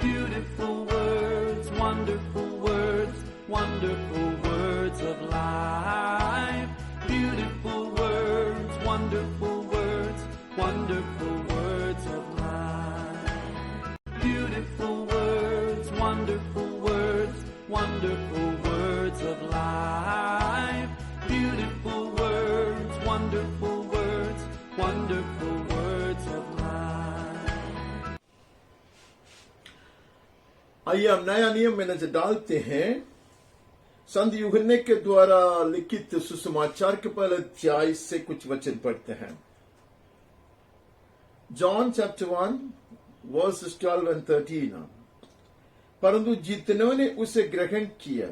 Beautiful words, wonderful words, wonderful words of life. Beautiful words, wonderful words, wonderful words of life. Beautiful words, wonderful words, wonderful words of life. Beautiful words, wonderful words, wonderful words of life. आइए हम नया नियम में नजर डालते हैं। संत यूहन्ने के द्वारा लिखित सुसमाचार के पहले अध्याय से कुछ वचन पढ़ते हैं। John chapter 1 versus 12 and 13। परंतु जितनों ने उसे ग्रहण किया,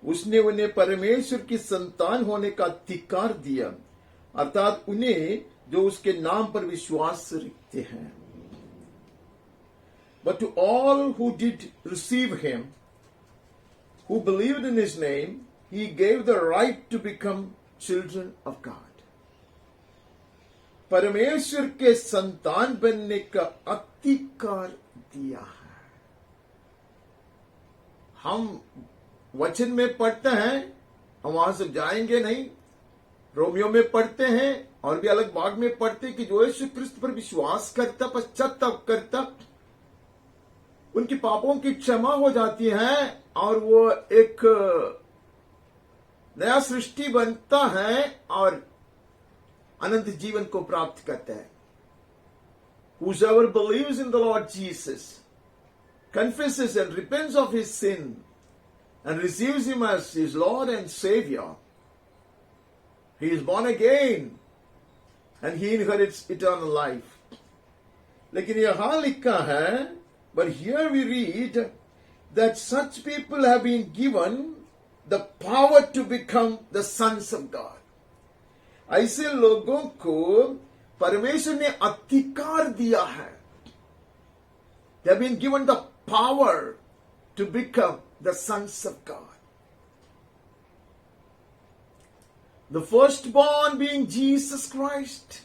उसने उन्हें परमेश्वर की संतान होने का अधिकार दिया, अर्थात उन्हें जो उसके नाम पर विश्वास रखते हैं। But to all who did receive him, who believed in his name, he gave the right to become children of God. परमेश्वर के संतान बनने का अधिकार दिया है। हम वचन में पढ़ते हैं, हम वहां से जाएंगे नहीं। रोमियो में पढ़ते हैं और भी अलग भाग में पढ़ते हैं कि जो यीशु क्रिस्त पर विश्वास करता, पश्चाताप करता, उनकी पापों की क्षमा हो जाती है और वो एक नया सृष्टि बनता है और अनंत जीवन को प्राप्त करता है। Whosoever believes in the Lord Jesus, confesses and repents of his sin and receives him as his Lord and Savior, he is born again and he inherits eternal life. लेकिन यहां लिखा है, but here we read that such people have been given the power to become the sons of God. ऐसे लोगों को परमेश्वर ने अधिकार दिया है। They have been given the power to become the sons of God. The firstborn being Jesus Christ.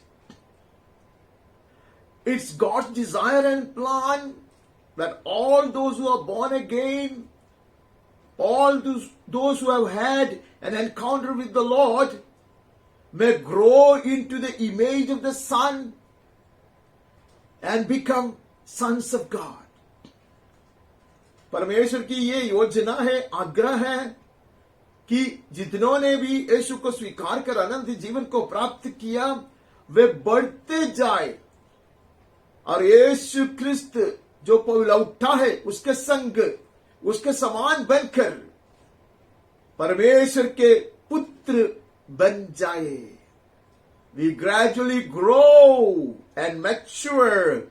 It's God's desire and plan that all those who are born again, all those who have had an encounter with the Lord, may grow into the image of the Son and become sons of God. परमेश्वर की ये योजना है, आग्रह है कि जितनों ने भी यीशु को स्वीकार कर अनंत जीवन को प्राप्त किया, वे बढ़ते जाए और यीशु क्रिस्त जो पहला उठा है उसके संग, उसके समान बनकर परमेश्वर के पुत्र बन जाए। We gradually grow and mature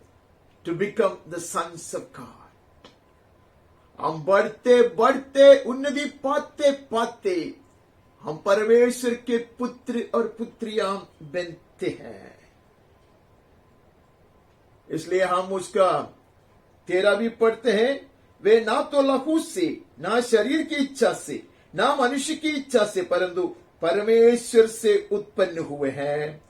to become the sons of God. हम बढ़ते बढ़ते उन्नति पाते पाते हम परमेश्वर के पुत्र और पुत्रियां बनते हैं। इसलिए हम उसका 13 भी पढ़ते हैं। वे ना तो लहू से, ना शरीर की इच्छा से, ना मनुष्य की इच्छा से, परंतु परमेश्वर से उत्पन्न हुए हैं।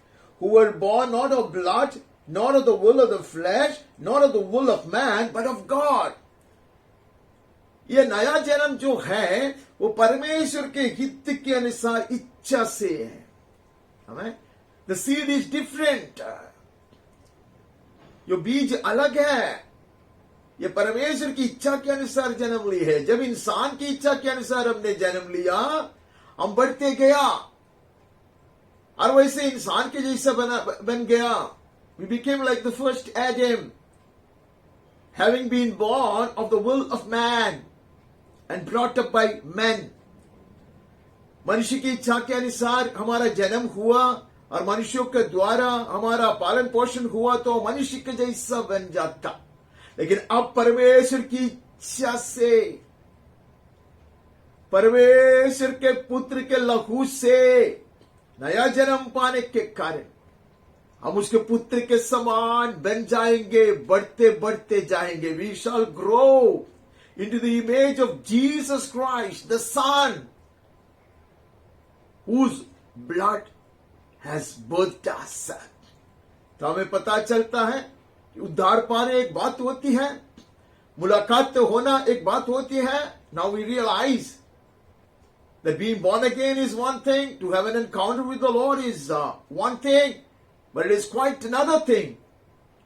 Who were born not of blood, not of the will of the flesh, not of the will of man, but of God. ये नया जन्म जो है वो परमेश्वर के हित के अनुसार इच्छा से है। हमें The seed is different. जो बीज अलग है, ये परमेश्वर की इच्छा के अनुसार जन्म ली है। जब इंसान की इच्छा के अनुसार हमने जन्म लिया, हम बढ़ते गया और वैसे इंसान के जैसा बन गया। We became like the first Adam, having been born of the will of man and brought up by men. मनुष्य की इच्छा के अनुसार हमारा जन्म हुआ और मनुष्यों के द्वारा हमारा पालन पोषण हुआ तो मनुष्य के जैसा बन जाता। लेकिन अब परमेश्वर की इच्छा से, परमेश्वर के पुत्र के लहू से नया जन्म पाने के कारण हम उसके पुत्र के समान बन जाएंगे, बढ़ते बढ़ते जाएंगे। We shall grow into the image of Jesus Christ, the Son, whose blood has birthed us. तो हमें पता चलता है कि उद्धार पाने एक बात होती है, मुलाकात तो होना एक बात होती है. Now we realize that being born again is one thing, to have an encounter with the Lord is one thing, but it is quite another thing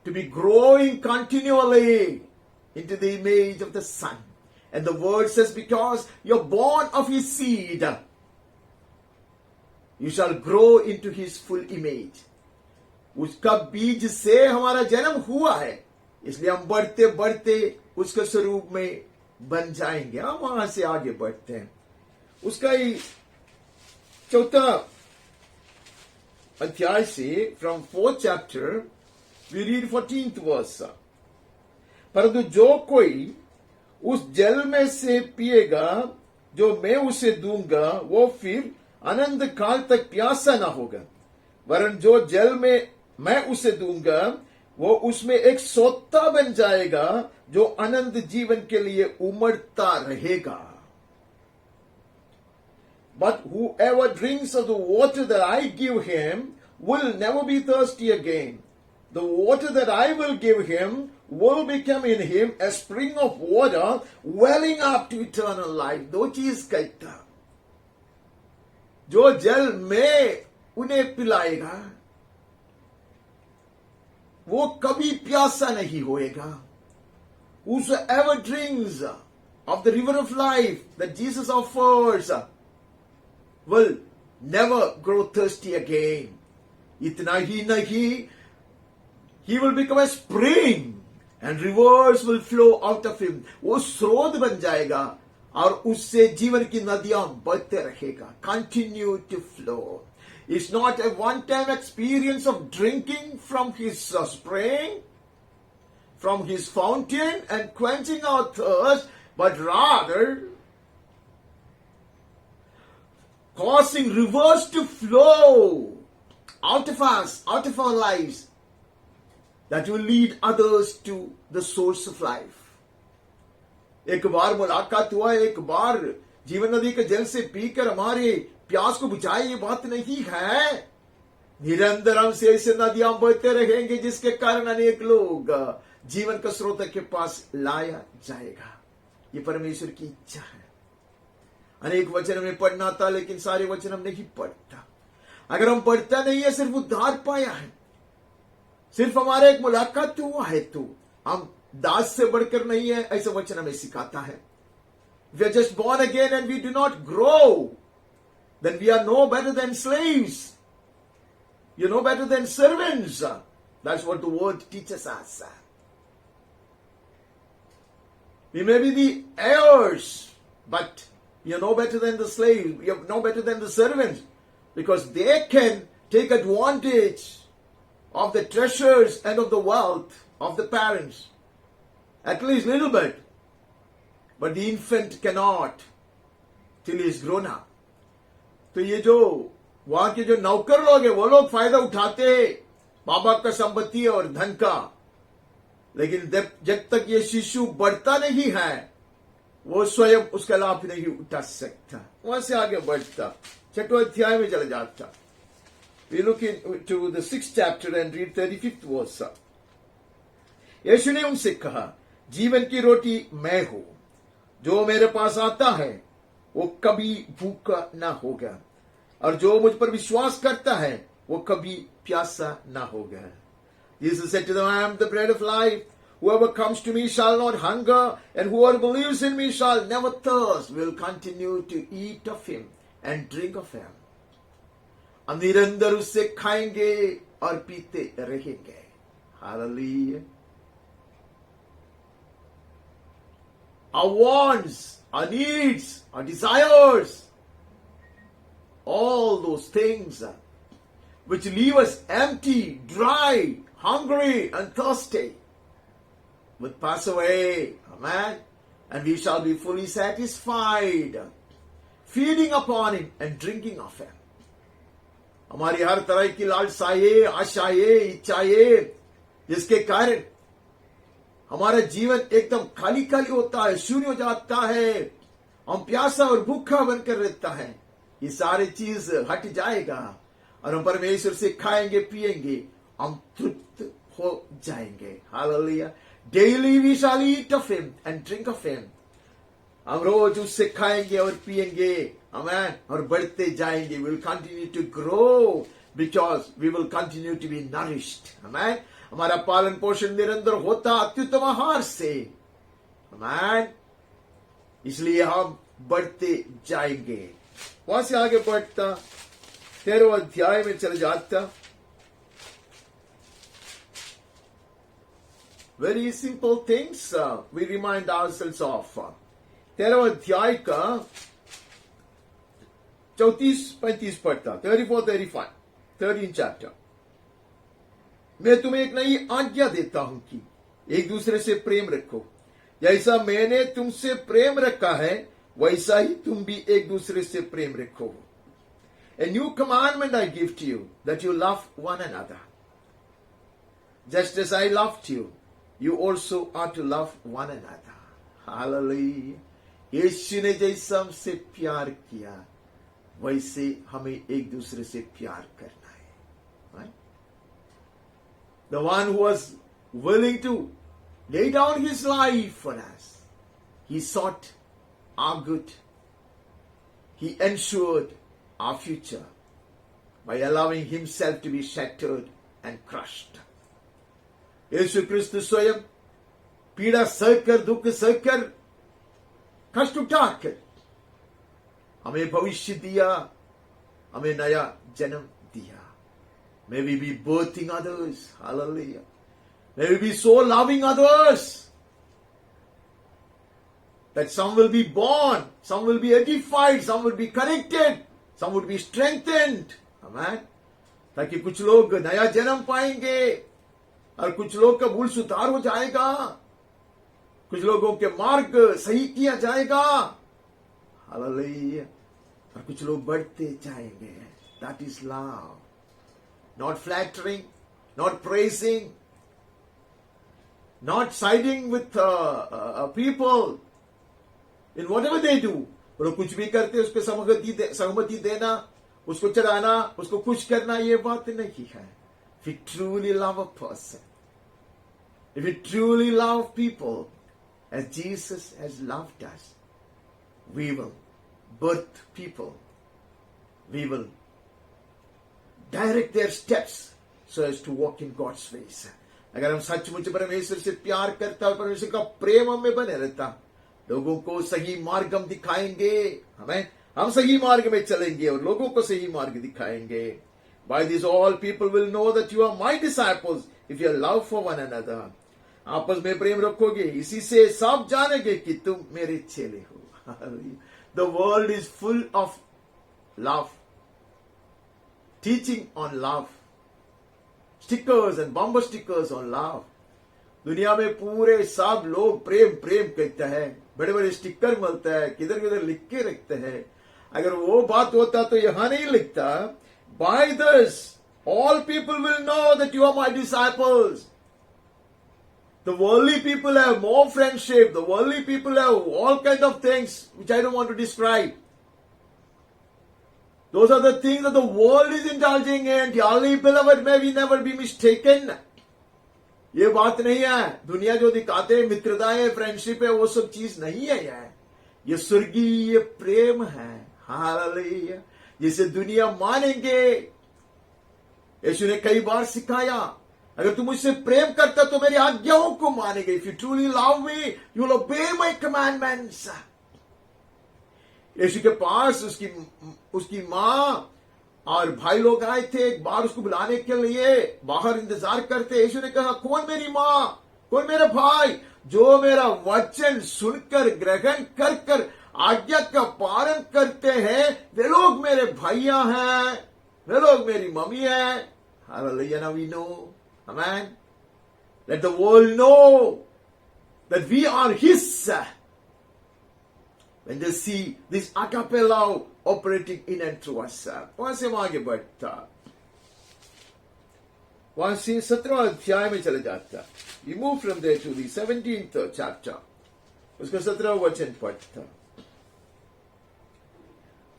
to be growing continually into the image of the Son. And the word says, because you're born of his seed, you shall grow into his full image. उसका बीज से हमारा जन्म हुआ है, इसलिए हम बढ़ते बढ़ते उसके स्वरूप में बन जाएंगे. हम वहां से आगे बढ़ते हैं. उसका ही 4 अध्याय से, from 4th chapter, we read 14th verse. परंतु जो कोई उस जल में से पिएगा जो मैं उसे दूंगा, वो फिर अनंत काल तक प्यासा ना होगा, वरन जो जल में मैं उसे दूंगा वो उसमें एक सोता बन जाएगा जो अनंत जीवन के लिए उमड़ता रहेगा. But whoever drinks of the water that I give him will never be thirsty again. The water that I will give him will become in him a spring of water welling up to eternal life. 2 चीज कहता, जो जल में उन्हें पिलाएगा वो कभी प्यासा नहीं होएगा. Whosoever drinks of the river of life that Jesus offers will never grow thirsty again. इतना ही नहीं, he will become a spring and rivers will flow out of him. वो स्रोत बन जाएगा और उससे जीवन की नदियां बहते रहेगा. Continue to flow. It's not a one-time experience of drinking from his spring, from his fountain and quenching our thirst, but rather causing rivers to flow out of us, out of our lives, that will lead others to the source of life. एक बार मुलाकात हुआ, एक बार जीवन नदी के जल से पीकर हमारे प्यास को बुझाए, ये बात नहीं है. निरंतर हमसे ऐसे नदियां बहते रहेंगे जिसके कारण अनेक लोग जीवन का स्रोत के पास लाया जाएगा. ये परमेश्वर की इच्छा है. अनेक वचन हमें पढ़ना था, लेकिन सारे वचन हम नहीं पढ़ता. अगर हम पढ़ता नहीं है, सिर्फ उद्धार पाया है, सिर्फ हमारा एक मुलाकात हुआ है, तो हम दास से बढ़कर नहीं है, ऐसा वचन हमें सिखाता है. We are just born again and we do not grow, then we are no better than slaves. You're no better than servants. That's what the word teaches us. We may be the heirs, but we are no better than the slaves. We are no better than the servants, because they can take advantage of the treasures and of the wealth of the parents, at least a little bit. But the infant cannot till he is grown up. तो ये जो वहां के जो नौकर लोग हैं, वो लोग फायदा उठाते हैं माँ बाप का संपत्ति और धन का, लेकिन जब तक ये शिशु बढ़ता नहीं है, वो स्वयं उसका लाभ नहीं उठा सकता. वहां से आगे बढ़ता 6वें अध्याय में चला जाता. We look into the 6th chapter and read 35th verse. यीशु ने उनसे कहा, जीवन की रोटी मैं हूं, जो मेरे पास आता है वो कभी भूखा ना होगा, और जो मुझ पर विश्वास करता है वो कभी प्यासा ना होगा. Jesus said to them, I am the bread of life. Whoever comes to me shall not hunger, and whoever believes in me shall never thirst. We will continue to eat of him and drink of him. हम निरंतर उससे खाएंगे और पीते रहेंगे. Hallelujah. Our wants, our needs, our desires, all those things which leave us empty, dry, hungry, and thirsty will pass away. Amen. And we shall be fully satisfied, feeding upon him and drinking of him. हमारी हर तरह की लालसाएं, आशाएं, इच्छाएं, जिसके कारण हमारा जीवन एकदम खाली खाली होता है, शून्य हो जाता है, हम प्यासा और भूखा बनकर रहता है, ये सारी चीज हट जाएगा और हम परमेश्वर से खाएंगे पिएंगे, हम तृप्त हो जाएंगे. Hallelujah. Daily we shall eat of him and drink of him. हम रोज उससे खाएंगे और पिएंगे, amen, और बढ़ते जाएंगे. We will continue to grow because we will continue to be nourished, amen. हमारा पालन पोषण निरंतर होता अत्युत्तम आहार से, amen. इसलिए हम बढ़ते जाएंगे. वहां से आगे बढ़ता 13वें अध्याय में चले जाता. Very simple things we remind ourselves of. 13वें अध्याय का 34-35 पढ़ता. 34-35, 13 chapter. मैं तुम्हें एक नई आज्ञा देता हूं कि एक दूसरे से प्रेम रखो. जैसा मैंने तुमसे प्रेम रखा है वैसा ही तुम भी एक दूसरे से प्रेम रखो. A new commandment I give to you, that you love one another. Just as I loved you, you also are to love one another. Hallelujah. यीशु ने जैसा हमसे प्यार किया वैसे हमें एक दूसरे से प्यार करना है. Right? The one who was willing to lay down his life for us. He sought our good. He ensured our future by allowing himself to be shattered and crushed. यीशु क्रिस्त स्वयं पीड़ा सहकर, दुख सहकर, कष्ट उठाकर हमें भविष्य दिया, हमें नया जन्म दिया. May we be birthing others. Hallelujah. May we be so loving others that some will be born, some will be edified, some will be corrected, some will be strengthened. Amen. ताकि कुछ लोग नया जन्म पाएंगे और कुछ लोग का भूल सुधार हो जाएगा, कुछ लोगों के मार्ग सही किया जाएगा. हालेलुया. और कुछ लोग बढ़ते जाएंगे. That is love. Not flattering, not praising, not siding with people in whatever they do. और कुछ भी करते उस पर सहमति देना, उसको चढ़ाना, उसको खुश करना, ये बात नहीं है. If we truly love a person, if we truly love people as Jesus has loved us, we will birth people. We will direct their steps so as to walk in God's ways. अगर हम सचमुच परमेश्वर से प्यार करता और परमेश्वर का प्रेम हमें बने रहता, लोगों को सही मार्ग हम दिखाएंगे. हम सही मार्ग में चलेंगे और लोगों को सही मार्ग दिखाएंगे. By this all people will know that you are my disciples if you have love for one another. आपस में प्रेम रखोगे, इसी से सब जानेंगे कि तुम मेरे चेले हो. The world is full of love, teaching on love, stickers and bumper stickers on love. दुनिया में पूरे सब लोग प्रेम प्रेम कहते हैं, बड़े बड़े स्टिकर मिलते हैं, किधर किधर लिख के रखते हैं. अगर वो बात होता तो यहां नहीं लिखता. By this all people will know that you are my disciples. The worldly people have more friendship. The worldly people have all kinds of things which I don't want to describe. Those are the things that the world is indulging in. Dearly beloved, may we never be mistaken. ये बात नहीं है. दुनिया जो दिखाते हैं, मित्रताएं, friendship है, वो सब चीज नहीं है. ये स्वर्गीय प्रेम है. हालेलुया. जिसे दुनिया मानेंगे. यीशु ने कई बार सिखाया, अगर तुम मुझसे प्रेम करता तो मेरी आज्ञाओं को मानेंगे. If you truly love me, you will obey my commandments. यीशु के पास उसकी माँ और भाई लोग आए थे. एक बार उसको बुलाने के लिए बाहर इंतजार करते. यीशु ने कहा, कौन मेरी माँ, कौन मेरा भाई, जो मेरा वचन सुनकर ग्रहण कर कर आज्ञा का पालन करते हैं, वे लोग मेरे भैया हैं, वे लोग मेरी मम्मी हैं. Hallelujah. Now we know. Amen. Let the world know that we are His. When they see this agape love operating in and through us. वहां से हम आगे बढ़ता, वहां से 17वें अध्याय में चले जाता. We move from there to the 17th chapter. उसका 17वां वचन पढ़ता.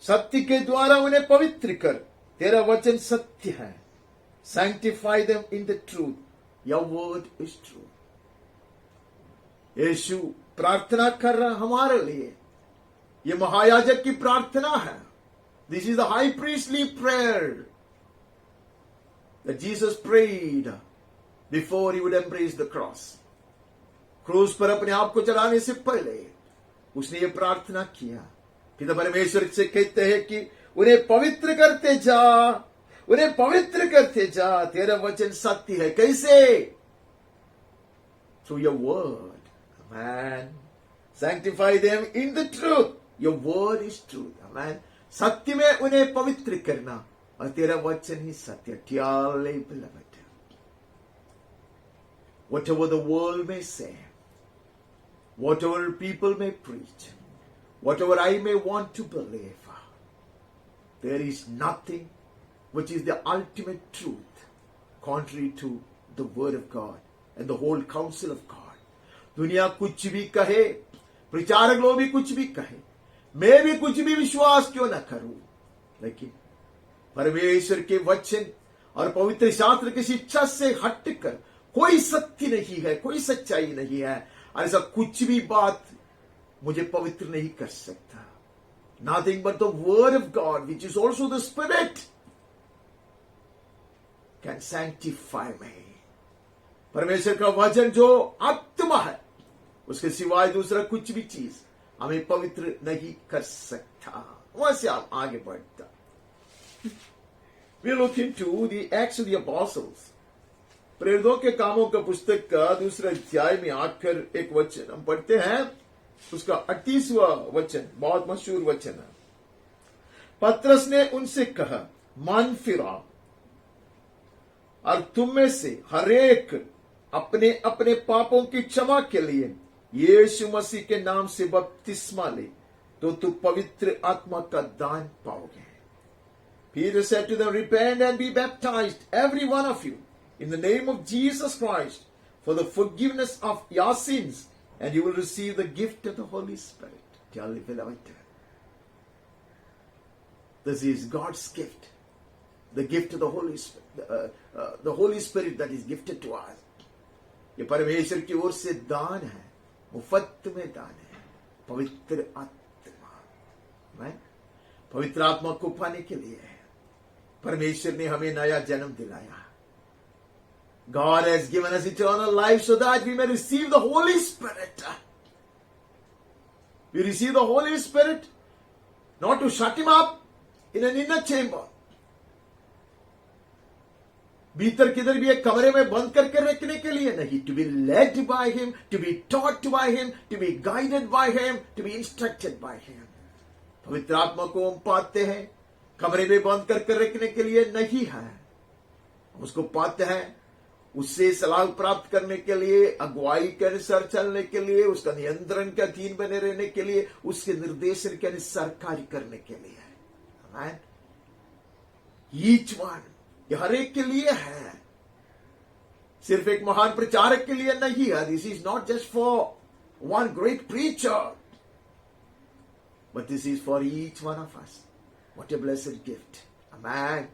सत्य के द्वारा उन्हें पवित्र कर, तेरा वचन सत्य है. Sanctify them in the truth. Your word is true. यीशु प्रार्थना कर रहा हमारे लिए। ये महायाजक की प्रार्थना है। This is the high priestly prayer that Jesus prayed before he would embrace the cross. क्रूस पर अपने आप को चढ़ाने से पहले उसने ये प्रार्थना किया। पिता परमेश्वर से कहते हैं कि उन्हें पवित्र करते जा, उन्हें पवित्र करते जा, तेरा वचन सत्य है। कैसे? Through your word. Amen. Sanctify them in the truth, your word is truth. Amen. सत्य में उन्हें पवित्र करना और तेरा वचन ही सत्य। Dearly beloved, whatever the world may say, whatever people may preach, whatever I may want to believe, there is nothing which is the ultimate truth contrary to the word of God and the whole counsel of God. दुनिया कुछ भी कहे, प्रचारक लोग भी कुछ भी कहे, मैं भी कुछ भी विश्वास क्यों न करूं, लेकिन परमेश्वर के वचन और पवित्र शास्त्र की शिक्षा से हटकर कोई सत्य नहीं है, कोई सच्चाई नहीं है। और ऐसा कुछ भी बात मुझे पवित्र नहीं कर सकता। Nothing but the word of God, which is also the Spirit, can sanctify me. परमेश्वर का वचन जो आत्मा है, उसके सिवाय दूसरा कुछ भी चीज हमें पवित्र नहीं कर सकता। वहां से आप आगे बढ़ता। We look into the Acts of the Apostles. प्रेरितों के कामों का पुस्तक का दूसरे अध्याय में आकर एक वचन हम पढ़ते हैं। उसका 38वां वचन बहुत मशहूर वचन है। पतरस ने उनसे कहा, मन फिराओ और तुम में से हरेक अपने अपने पापों की क्षमा के लिए यीशु मसीह के नाम से बपतिस्मा ले, तो तू पवित्र आत्मा का दान पाओगे। Peter said to them, repent and be baptized, every one of you, in the name of Jesus Christ, for the forgiveness of your sins, and you will receive the gift of the Holy Spirit. Dearly beloved, this is God's gift, the gift of the Holy Spirit, the Holy Spirit that is gifted to us. ये परमेश्वर की ओर से दान है, मुफ्त में दान है, पवित्र आत्मा। पवित्र आत्मा को पाने के लिए परमेश्वर ने हमें नया जन्म दिलाया। God has given us eternal life so that we may receive the Holy Spirit. We receive the Holy Spirit not to shut him up in an inner chamber, भीतर किधर भी एक कमरे में बंद करके रखने के लिए नहीं, to be led by him, to be taught by him, to be guided by him, to be instructed by him. पवित्र आत्मा को हम पाते हैं कमरे में बंद करके रखने के लिए नहीं है, हम उसको पाते हैं उससे सलाह प्राप्त करने के लिए, अगुवाई के अनुसार चलने के लिए, उसका नियंत्रण के अधीन बने रहने के लिए, उसके निर्देशन के अनुसार कार्य करने के लिए। Amen. Each one, ये हर एक के लिए है, सिर्फ एक महान प्रचारक के लिए नहीं है। This is not just for one great preacher, but this is for each one of us. What a blessed gift. Amen.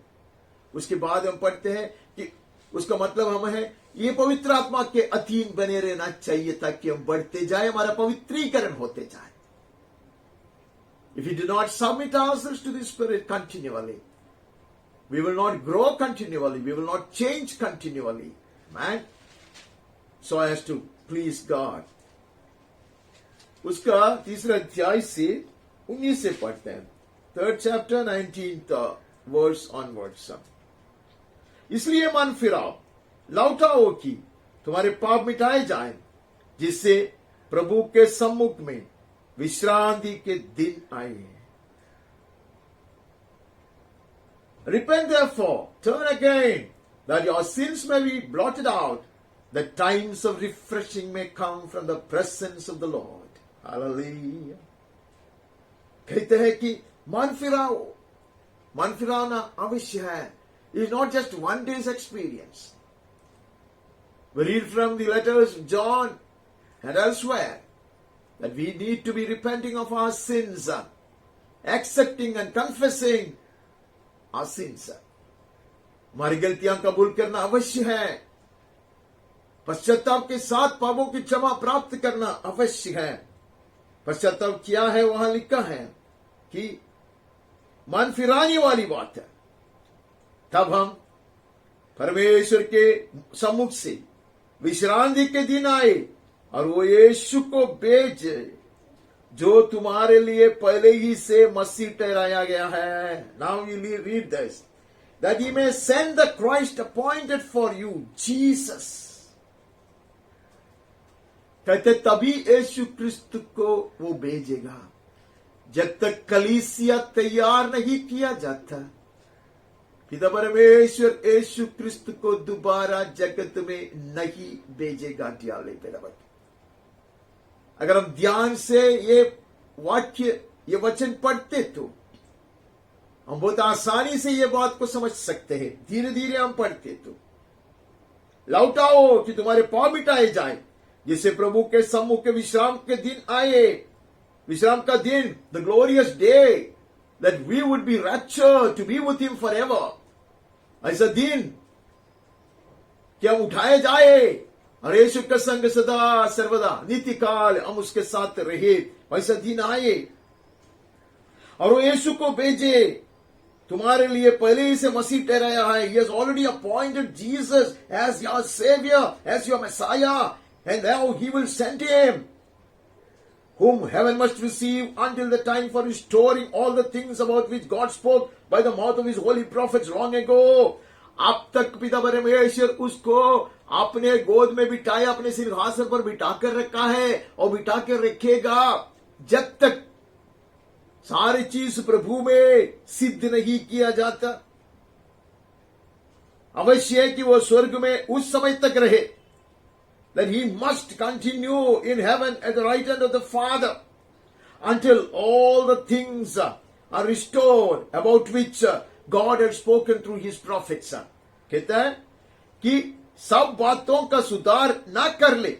उसके बाद हम पढ़ते हैं कि उसका मतलब हम है ये पवित्र आत्मा के अधीन बने रहना चाहिए ताकि हम बढ़ते जाए, हमारा पवित्रीकरण होते जाए। If we do not submit ourselves to the Spirit continually, we will not grow continually, we will not change continually, man, so as to please God. उसका तीसरा अध्याय से 19 से पढ़ते हैं, 3rd chapter 19th verse onwards. इसलिए मन फिराओ, लौटाओ कि तुम्हारे पाप मिटाए जाएं, जिससे प्रभु के सम्मुख में विश्रांति के दिन आए। Repent therefore, turn again, that your sins may be blotted out, that times of refreshing may come from the presence of the Lord. Hallelujah. कहते हैं कि मन फिराओ, मन फिराना अवश्य है। It is not just one day's experience. We read from the letters of John and elsewhere that we need to be repenting of our sins, accepting and confessing our sins. हमारी गलतियां कबूल करना अवश्य है। पश्चाताप के साथ पापों की क्षमा प्राप्त करना अवश्य है। पश्चाताप क्या है वहां लिखा है कि मन फिराने वाली बात है। तब हम परमेश्वर के सम्मुख से विश्रांति के दिन आए और वो यीशु को भेजे जो तुम्हारे लिए पहले ही से मसीह ठहराया गया है। Now you read this, that he may send the Christ appointed for you, Jesus. कहते तभी यीशु क्रिस्त को वो भेजेगा। जब तक कलीसिया तैयार नहीं किया जाता, पिता परमेश्वर यीशु क्रिस्त को दोबारा जगत में नहीं भेजेगा। ड्याले पे अगर हम ध्यान से ये वाक्य, ये वचन पढ़ते तो हम बहुत आसानी से ये बात को समझ सकते हैं। धीरे धीरे हम पढ़ते तो लौटाओ कि तुम्हारे पाप मिटाए जाए, जिससे प्रभु के सम्मुख के विश्राम के दिन आए। विश्राम का दिन, the glorious day that we would be raptured to be with him forever. ऐसा दिन कि हम उठाए जाए और यीशु का संग सदा सर्वदा नित्य काल हम उसके साथ रहे। ऐसा दिन आए और वो यीशु को भेजे, तुम्हारे लिए पहले ही से मसीह ठहराया है। He has already appointed Jesus as your savior, as your Messiah, and now he will send him, whom heaven must receive until the time for restoring all the things about which God spoke by the mouth of his holy prophets long ago. अब तक पिता परमेश्वर उसको अपने गोद में बिठाया, अपने सिंहासन पर बिठाकर रखा है और बिठा कर रखेगा जब तक सारी चीज प्रभु में सिद्ध नहीं किया जाता। अवश्य है कि वो स्वर्ग में उस समय तक रहे, that he must continue in heaven at the right hand of the Father until all the things are restored about which God had spoken through his prophets. कहता है कि सब बातों का सुधार ना कर ले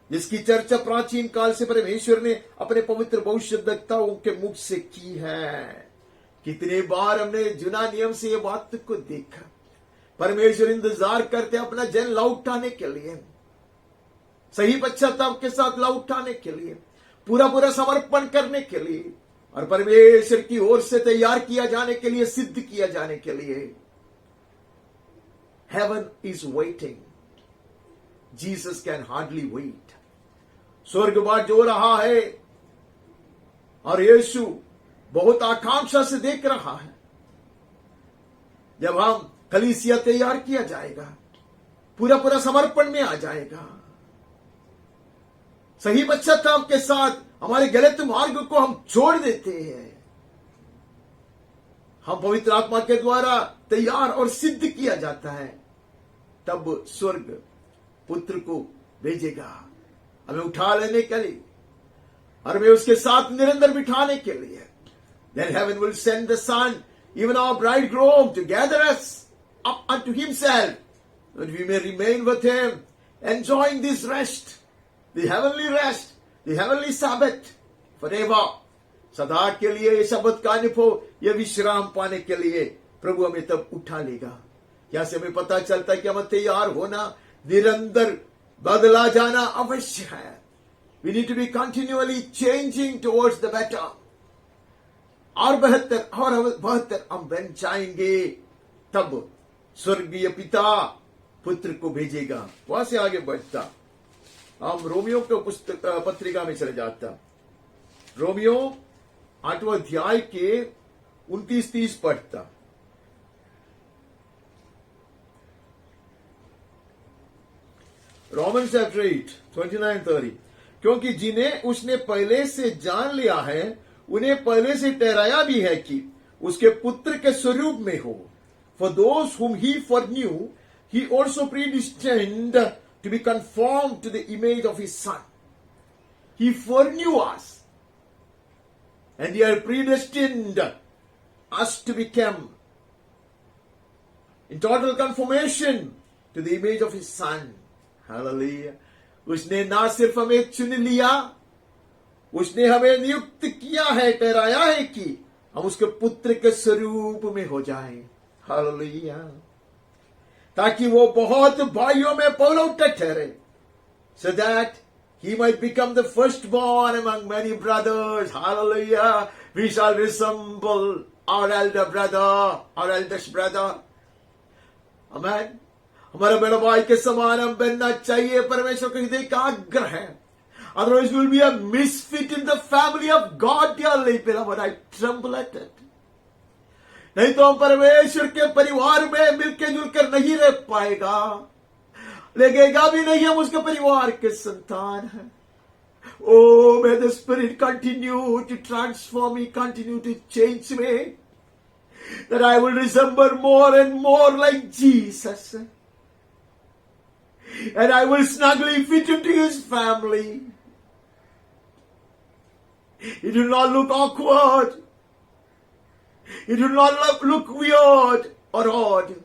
जिसकी चर्चा प्राचीन काल से परमेश्वर ने अपने पवित्र भविष्यद्वक्ताओं के मुख से की है। कितने बार हमने जुना नियम से ये बात को देखा। परमेश्वर इंतजार करते अपना जन लौटाने के लिए, सही पश्चाताप के साथ लौटाने के लिए, पूरा पूरा समर्पण करने के लिए और परमेश्वर की ओर से तैयार किया जाने के लिए, सिद्ध किया जाने के लिए। Heaven is waiting. Jesus can hardly wait. स्वर्ग बाट जो रहा है और यीशु बहुत आकांक्षा से देख रहा है जब हम कलीसिया तैयार किया जाएगा, पूरा पूरा समर्पण में आ जाएगा, सही पश्चाताप के साथ हमारे गलत मार्ग को हम छोड़ देते हैं, हम पवित्र आत्मा के द्वारा तैयार और सिद्ध किया जाता है, तब स्वर्ग पुत्र को भेजेगा हमें उठा लेने के लिए और हमें उसके साथ निरंतर बिठाने के लिए। Then heaven will send the Son, even our bridegroom, to gather us up unto himself, that we may remain with him, enjoying this rest, the heavenly rest, the heavenly Sabbath, forever. सदा के लिए ये शब्द का अनुभव, ये विश्राम पाने के लिए प्रभु हमें तब उठा लेगा। क्या से हमें पता चलता है कि हमें तैयार होना, निरंतर बदला जाना अवश्य है। We need to be continually changing towards the better. और बेहतर हम बन जाएंगे, तब स्वर्गीय पिता पुत्र को भेजेगा। वहां से आगे बढ़ता हम रोमियो के पुस्तक पत्रिका में चले जाता। रोमियो 8वां अध्याय के 29-30 पढ़ता। Romans chapter 8, 29-30। क्योंकि जिन्हें उसने पहले से जान लिया है, उन्हें पहले से ठहराया भी है कि उसके पुत्र के स्वरूप में हो। For those whom he foreknew, he also predestined to be conformed to the image of his Son. He foreknew us, and he had predestined us to become in total conformation to the image of his Son. Hallelujah. उसने ना सिर्फ हमें चुन लिया, उसने हमें नियुक्त किया है, ठहराया है कि हम उसके पुत्र के स्वरूप में हो जाएं। हालेलुया। ताकि वो बहुत भाइयों में पौलौठा ठहरे, so that he might become the firstborn among many brothers. Hallelujah. We shall resemble our elder brother, our eldest brother. Amen. हमारा बड़ा भाई के समान हम बनना चाहिए, परमेश्वर के हृदय का आग्रह है. Otherwise we will be a misfit in the family of God, dearly beloved. I tremble at it. नहीं तो हम परमेश्वर के परिवार में मिलकर जुलकर नहीं रह पाएगा, लगेगा भी नहीं हम उसके परिवार के संतान हैं. Oh, may the Spirit continue to transform me, continue to change me, that I will resemble more and more like Jesus, and I will snugly fit into his family. It will not look awkward. It will not look weird or odd.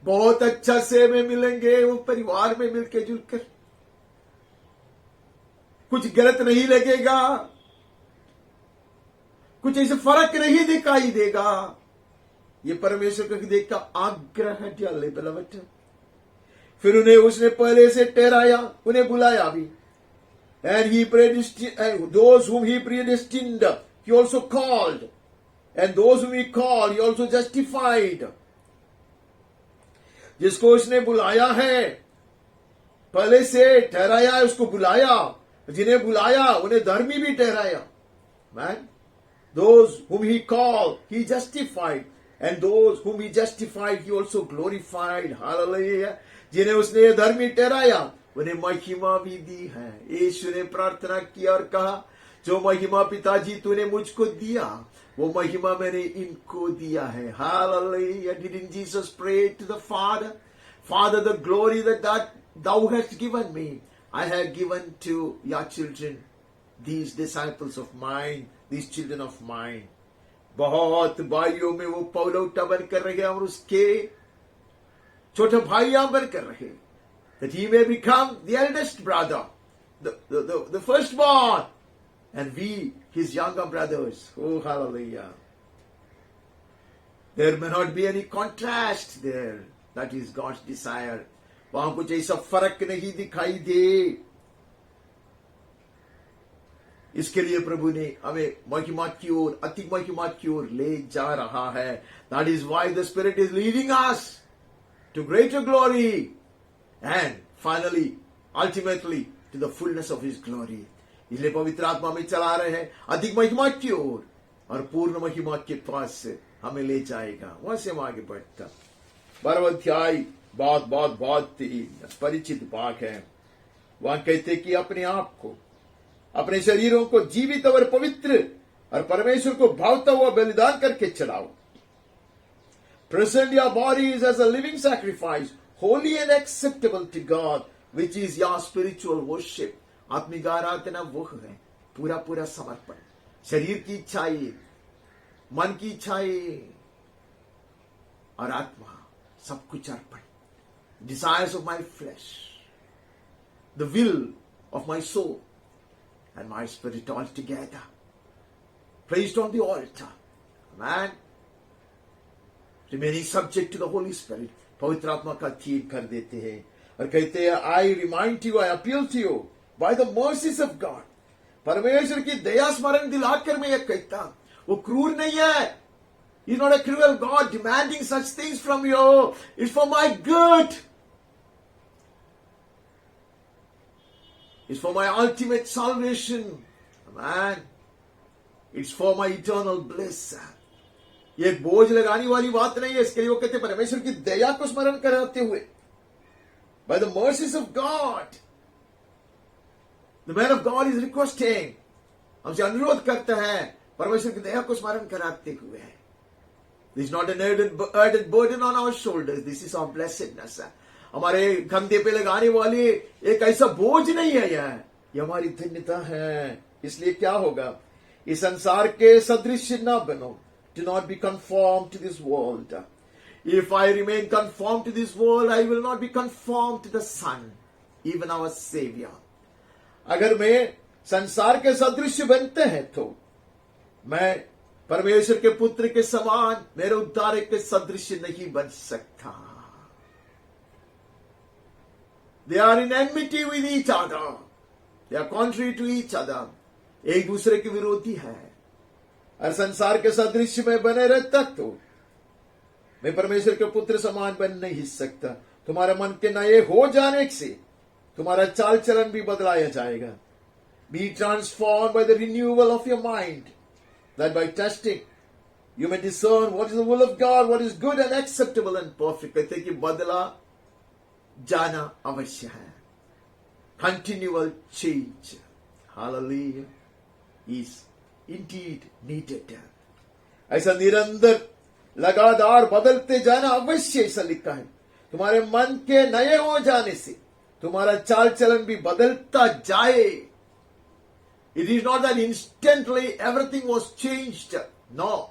बहुत अच्छा से में मिलेंगे वो परिवार में मिलके जुलकर. कुछ गलत नहीं लगेगा, कुछ ऐसे फर्क नहीं दिखाई देगा. ये परमेश्वर के हृदय का आग्रह है, डियरली बिलवड. फिर उन्हें उसने पहले से ठहराया, उन्हें बुलाया भी. And he predestined those whom he predestined, he also called. And those whom he called, he also justified. जिसको उसने बुलाया है, पहले से ठहराया है, उसको बुलाया. जिन्हें बुलाया उन्हें धर्मी भी ठहराया. Man, those whom he called, he justified. And those whom he justified, he also glorified. Hallelujah. जिन्हें उसने धर्मी ठहराया, उन्हें महिमा भी दी है. यीशु ने प्रार्थना की और कहा, जो महिमा पिताजी तूने मुझको दिया, वो महिमा मैंने इनको दिया है. Hallelujah. Didn't Jesus pray to the Father? Father, the glory that thou hast given me, I have given to your children, these disciples of mine, these children of mine. बहुत भाइयों में वो पौलौटा बनकर रहे और उसके छोटे भाइयां बनकर रहे, that he may become the eldest brother, the firstborn, and we his younger brothers. Oh, hallelujah. There may not be any contrast there. That is God's desire. वहां कुछ ऐसा फर्क नहीं दिखाई दे. इसके लिए प्रभु ने हमें महिमा की ओर, अति महिमा की ओर ले जा रहा है. That is why the Spirit is leading us to greater glory and finally, ultimately, to the fullness of His glory. इसलिए पवित्र आत्मा में चला रहे हैं अधिक महिमा की ओर, और पूर्ण महिमा के पास से हमें ले जाएगा. वहां से हम आगे बढ़ता. 12वां अध्याय बहुत ही परिचित भाग है. वहां कहते कि अपने आप को, अपने शरीरों को जीवित और पवित्र और परमेश्वर को भावता हुआ बलिदान करके चलाओ. Present your bodies as a living sacrifice, holy and acceptable to God, which is your spiritual worship. आत्मिक आराधना वो है पूरा समर्पण. शरीर की इच्छाएं, मन की इच्छाएं और आत्मा, सब कुछ अर्पण. Desires of my flesh, the will of my soul and my spirit all together, placed on the altar. Man, remaining subject to the Holy Spirit. पवित्र आत्मा का अधीन कर देते हैं और कहते हैं, I remind you, I appeal to you by the mercies of God. परमेश्वर की दया स्मरण दिलाकर मैं यह कहता, वो क्रूर नहीं है. He's not a cruel God demanding such things from you. It's for my good. It's for my ultimate salvation. Man, it's for my eternal bliss. ये एक बोझ लगाने वाली बात नहीं है. इसके लिए वो कहते परमेश्वर की दया को स्मरण कराते हुए, by the mercies of God. The man of God is requesting, हमसे अनुरोध करते हैं परमेश्वर की दया को स्मरण कराते हुए. This is not an added burden on our shoulders. This is our blessedness. हमारे कंधे पे लगाने वाली एक ऐसा बोझ नहीं है. यह हमारी धन्यता है. इसलिए क्या होगा, इस संसार के सदृश न बनो. Do not be conformed to this world. If I remain conformed to this world, I will not be conformed to the Son, even our Savior. अगर मैं संसार के सदृश बनते हैं तो मैं परमेश्वर के पुत्र के समान, मेरे उद्धारक के सदृश नहीं बन सकता. They are in enmity with each other. They are contrary to each other. एक दूसरे के विरोधी है। और संसार के सदृश में बने रहता तो मैं परमेश्वर के पुत्र समान बन नहीं सकता। तुम्हारे मन के नए हो जाने से तुम्हारा चाल चलन भी बदलाया जाएगा। Be transformed by the renewal of your mind, that by testing you may discern what is the will of God, what is good and acceptable and perfect. कहते हैं कि बदला जाना अवश्य है। Continual change, hallelujah, is indeed needed. ऐसा निरंतर लगातार बदलते जाना अवश्य, ऐसा लिखा है। तुम्हारे मन के नए हो जाने से तुम्हारा चाल चलन भी बदलता जाए। It is not that instantly everything was changed. No.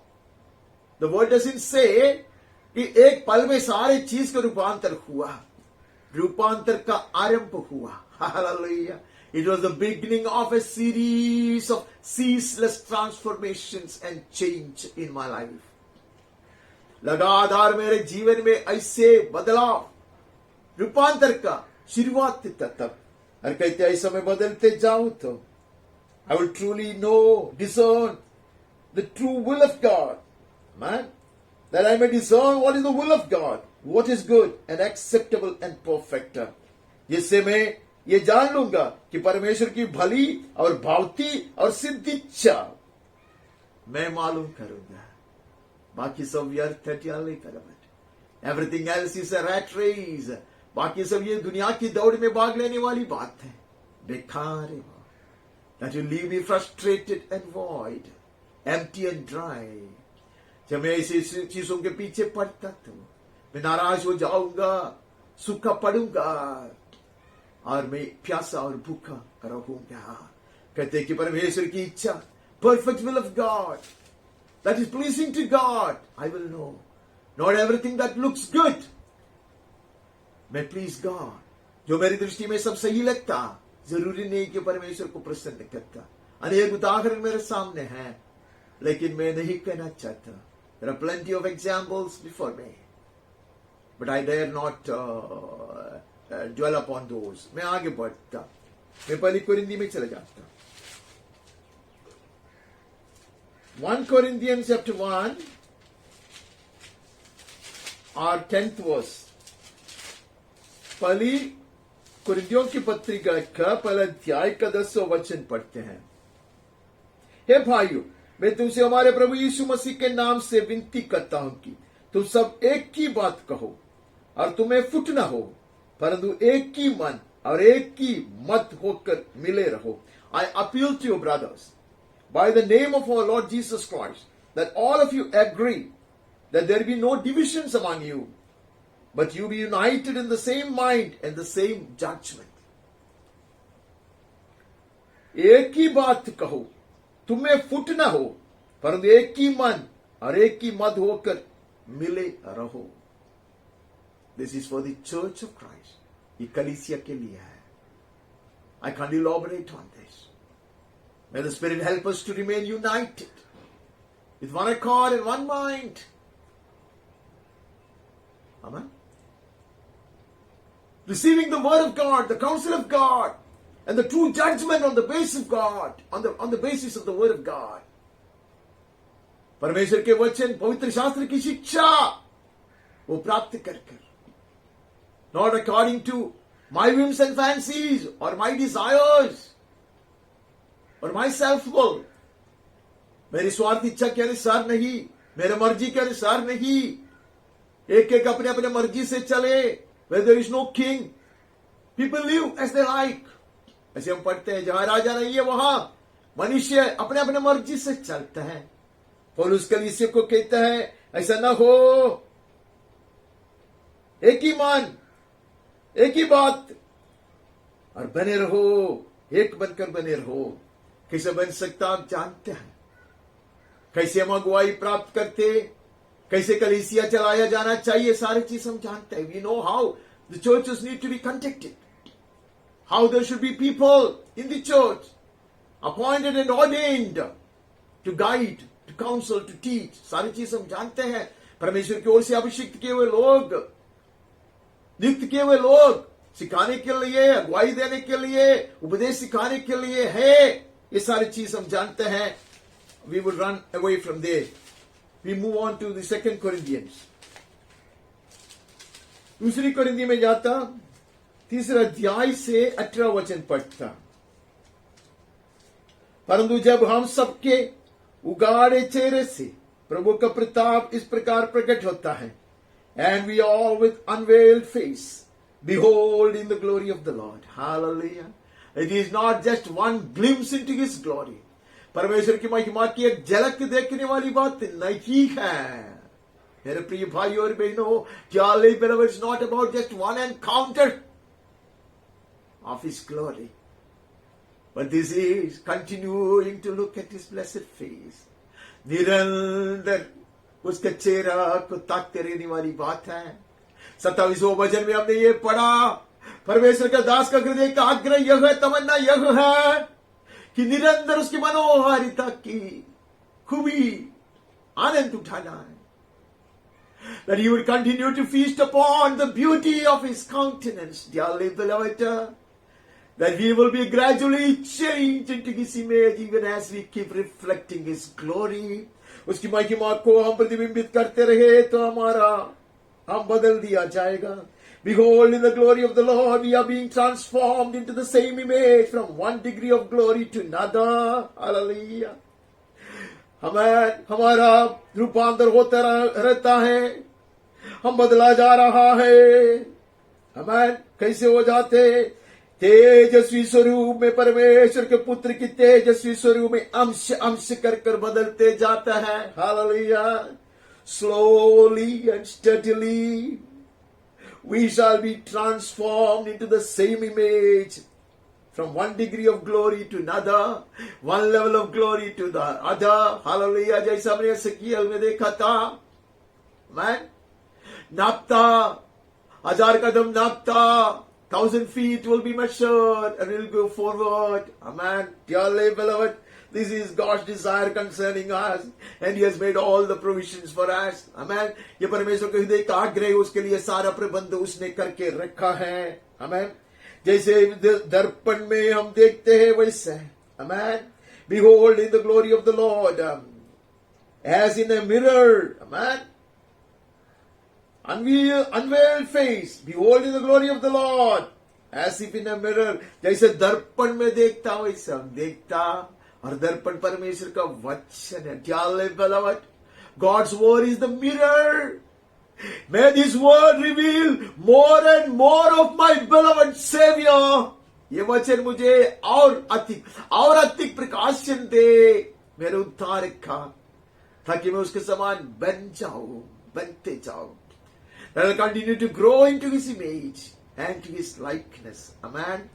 The word doesn't say कि एक पल में सारे चीज का रूपांतर हुआ। रूपांतर का आरंभ हुआ। Hallelujah. It was the beginning of a series of ceaseless transformations and change in my life. लगातार मेरे जीवन में ऐसे बदलाव, रूपांतर का शुरुआत तब। और कहते ऐसा मैं बदलते जाऊं तो I will truly know, discern the true will of God. Man, that I may discern what is the will of God, what is good and acceptable and perfect. जिससे मैं ये जान लूंगा कि परमेश्वर की भली और भावती और सिद्ध इच्छा मैं मालूम करूंगा। बाकी सब व्यर्थ है, everything else is a rat race. बाकी सब ये दुनिया की दौड़ में भाग लेने वाली बात है, बेकार है। That will leave me frustrated and void, empty and dry. जब मैं ऐसी चीजों के पीछे पड़ता तो मैं नाराज हो जाऊंगा, सूखा पड़ूंगा और मैं प्यासा और भूखा रहूंगा। कहते कि परमेश्वर की इच्छा, perfect will of God, that is pleasing to God, I will know. Not everything that looks good may please God. जो मेरी दृष्टि में सब सही लगता जरूरी नहीं कि परमेश्वर को प्रसन्न करता। अनेक उदाहरण मेरे सामने हैं, लेकिन मैं नहीं कहना चाहता। There are plenty of examples before me, but I dare not dwell upon those. मैं आगे बढ़ता, मैं पहली कोरिन्थी में चले जाता। 1 Corinthians chapter 1 और 10th verse। पहली कुरिन्थियों की पत्रिका का पहला अध्याय का 10वां वचन पढ़ते हैं। हे भाइयों, मैं तुमसे हमारे प्रभु यीशु मसीह के नाम से विनती करता हूं कि तुम सब एक ही बात कहो और तुम्हें फुट न हो, परंतु एक ही मन और एक ही मत होकर मिले रहो। I appeal to you, brothers, by the name of our Lord Jesus Christ, that all of you agree, that there be no divisions among you, but you be united in the same mind and the same judgment. एक ही बात कहो, तुम्हें foot न हो, परंतु एक ही मन और एक ही मत होकर मिले रहो। This is for the church of Christ. ये कलीसिया के लिए है। I can't elaborate on this. May the Spirit help us to remain united with one accord and one mind. Amen. Receiving the word of God, the counsel of God, and the true judgment on the basis of God, on the basis of the word of God. परमेश्वर के वचन, पवित्र शास्त्र की शिक्षा वो प्राप्त कर not according to my whims and fancies or my desires or my self-will. मेरी स्वार्थ इच्छा के अनुसार नहीं, मेरे मर्जी के अनुसार नहीं। एक एक अपने अपने मर्जी से चले। Where there is no king, people live as they like. ऐसे हम पढ़ते हैं, जहां राजा नहीं है वहां मनुष्य अपने अपने मर्जी से चलता है। पौलुस कलीसिया को कहता है ऐसा ना हो, एक ही मन, एक ही बात और बने रहो, एक बनकर बने रहो। कैसे बन सकता आप जानते हैं। कैसे हम अगुवाई प्राप्त करते, कैसे कलीसिया चलाया जाना चाहिए, सारी चीज हम जानते हैं। We know how the churches need to be conducted, how there should be people in the church appointed and ordained to guide, to counsel, to teach. सारी चीज हम जानते हैं। परमेश्वर की ओर से अभिषिक्त किए हुए लोग, नियुक्त किए हुए लोग सिखाने के लिए, अगुवाई देने के लिए, उपदेश सिखाने के लिए है, ये सारी चीज हम जानते हैं. We would run away from there. We move on to the 2 Corinthians. दूसरी कोरिन्थी में जाता, 3 अध्याय से 18 वचन पढ़ता. परंतु जब हम सबके उगाड़े चेहरे से प्रभु का प्रताप इस प्रकार प्रकट होता है, and we all with unveiled face behold in the glory of the Lord. Hallelujah. It is not just one glimpse into his glory. परमेश्वर की महिमा की एक झलक देखने वाली बात नहीं है. मेरे प्रिय भाइयों और बहनों, Dearly beloved, it's not about just one encounter of his glory, but this is continuing to look at his blessed face. निरंतर उसके चेहरा को ताकते रहने वाली बात है. 27वें वचन में हमने ये पढ़ा, परमेश्वर का दास का हृदय का आग्रह यह है, तमन्ना यह है कि निरंतर उसकी मनोहारिता की खूबी आनंद उठाना है. That he would continue to feast upon the beauty of his countenance, dearly beloved. That we will be gradually changed into his image even as we keep reflecting his glory. उसकी महिमा को हम प्रतिबिंबित करते रहे तो हम बदल दिया जाएगा. Behold, in the glory of the Lord, we are being transformed into the same image from one degree of glory to another. Hallelujah. हमारा रूपांतर होता रहता है, हम बदला जा रहा है. हमें कैसे हो जाते? तेजस्वी स्वरूप में, परमेश्वर के पुत्र की तेजस्वी स्वरूप में अंश अंश कर बदलते जाता है. Hallelujah. Slowly and steadily we shall be transformed into the same image from one degree of glory to another, one level of glory to the other. Hallelujah. जैसा हमने एसेकिएल में देखा था, man, नापता, 1000 Kadam नापता, 1000 feet will be measured and will go forward. Amen. Dearly beloved, this is God's desire concerning us, and He has made all the provisions for us. Amen. ये परमेश्वर के हृदय का आग्रह, उसके लिए सारा प्रबंध उसने करके रखा है. Amen. जैसे दर्पण में हम देखते हैं वैसे. Amen. Behold in the glory of the Lord, as in a mirror. Amen. Unveiled face. Behold in the glory of the Lord, as if in a mirror. जैसे दर्पण में देखता वैसे हम देखता, और दर्पण परमेश्वर का वचन है. Dearly beloved, God's word is the mirror. May this word reveal more and more of my beloved Savior. ये वचन मुझे और अधिक प्रकाशन दे मेरे उद्धारक का, ताकि मैं उसके समान बनते जाऊं. That I will continue to grow into His image and to His likeness. Amen.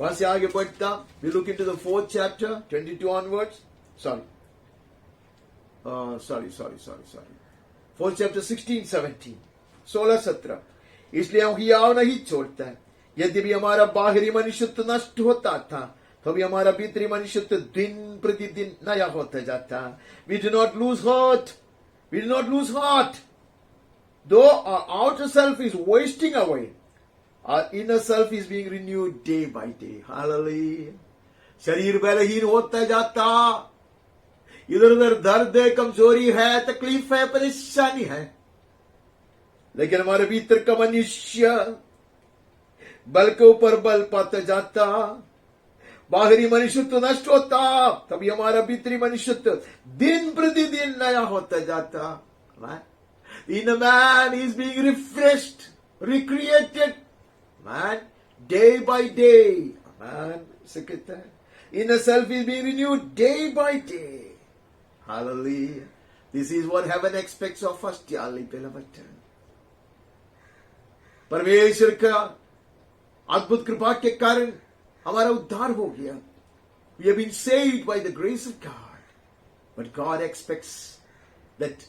वहां से आगे बढ़ता, we look into the 4th chapter, 22 onwards. Sorry. 4th chapter, 16, 17. 16-17. इसलिए हम हियाव नहीं छोड़ता है. यद्यपि हमारा बाहरी मनुष्यत्व नष्ट होता था, तो भी हमारा भीतरी मनुष्यत्व दिन प्रतिदिन नया होता जाता. We do not lose heart. We do not lose heart. Though our outer self is wasting away, our inner self is being renewed day by day. Hallelujah. शरीर बलहीन होता जाता, इधर उधर दर्द है, कमजोरी है, तकलीफ है, परेशानी है, लेकिन हमारे भीतर का मनुष्य बल के ऊपर बल पाता जाता. बाहरी मनुष्यत्व नष्ट होता, तभी हमारा भीतरी मनुष्यत्व दिन प्रतिदिन नया होता जाता. The inner man is being refreshed, recreated, man, day by day. Man, inner self is being renewed day by day. Hallelujah. This is what heaven expects of us, dearly beloved. परमेश्वर का अद्भुत कृपा के कारण हमारा उद्धार हो गया. We have been saved by the grace of God. But God expects that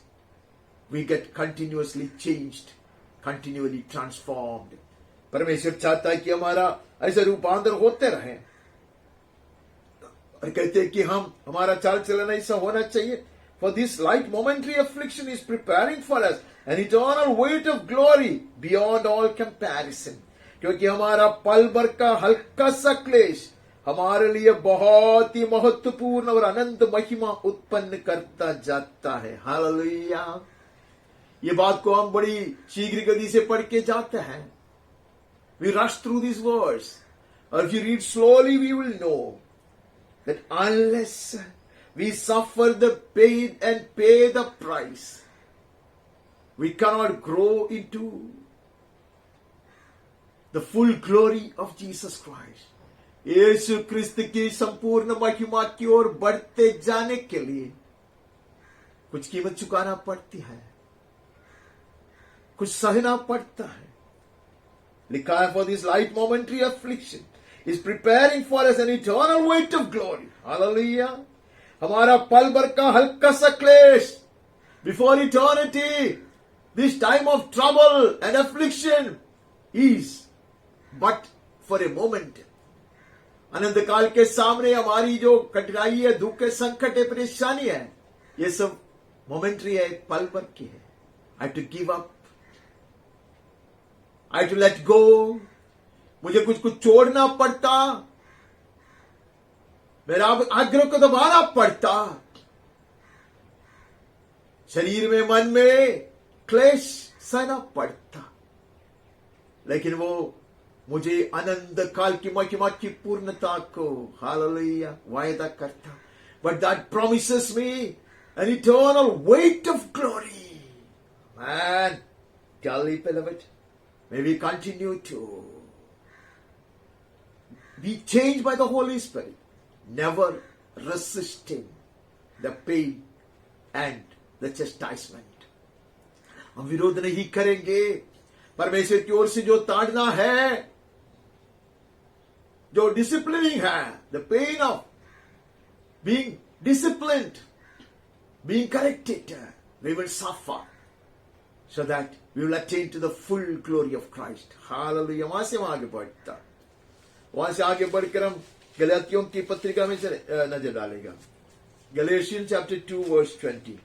we get continuously changed, continually transformed. परमेश्वर चाहता है कि हमारा ऐसे रूपांतर होते रहे, और कहते हैं कि हमारा चाल चलन ऐसा होना चाहिए. For this light momentary affliction is preparing for us an eternal weight of glory beyond all comparison. क्योंकि हमारा पल भर का हल्का सा क्लेश हमारे लिए बहुत ही महत्वपूर्ण और अनंत महिमा उत्पन्न करता जाता है। हालेलुया। ये बात को हम बड़ी शीघ्र गति से पढ़ के जाते हैं। We rush through these words. Or if you read slowly, we will know that unless we suffer the pain and pay the price, we cannot grow into the full glory of Jesus Christ. यीशु क्रिस्त की संपूर्ण महिमा की ओर बढ़ते जाने के लिए कुछ कीमत चुकाना पड़ती है, कुछ सहना पड़ता है। लिखा है, for this light momentary affliction is preparing for us an eternal weight of glory. Hallelujah. हमारा पल भर का हल्का सा क्लेश, before eternity, this time of trouble and affliction is but for a moment. अनंत काल के सामने हमारी जो कठिनाई है, दुख है, संकट है, परेशानी है, ये सब मोमेंट्री है, पल भर की है। I have to give up. I have to let go. मुझे कुछ कुछ छोड़ना पड़ता, मेरा आग्रह को दबाना पड़ता। शरीर में, मन में क्लेश सहना पड़ता, लेकिन वो मुझे अनंत काल की महिमा की पूर्णता को, हालेलुया, वायदा करता। But that promises me an eternal weight of glory. Man, dearly beloved, may we continue to be changed by the Holy Spirit, never resisting the pain and the chastisement. हम विरोध नहीं करेंगे। परमेश्वर की ओर से जो ताड़ना है, जो डिसिप्लिनिंग है, the pain of being disciplined, being corrected, we will suffer so that we will attain to the full glory of Christ. Hallelujah. वहां से हम आगे बढ़ता, वहां से आगे बढ़कर हम गलातियों की पत्रिका में से नजर डालेगा। Galatians chapter 2 verse 20.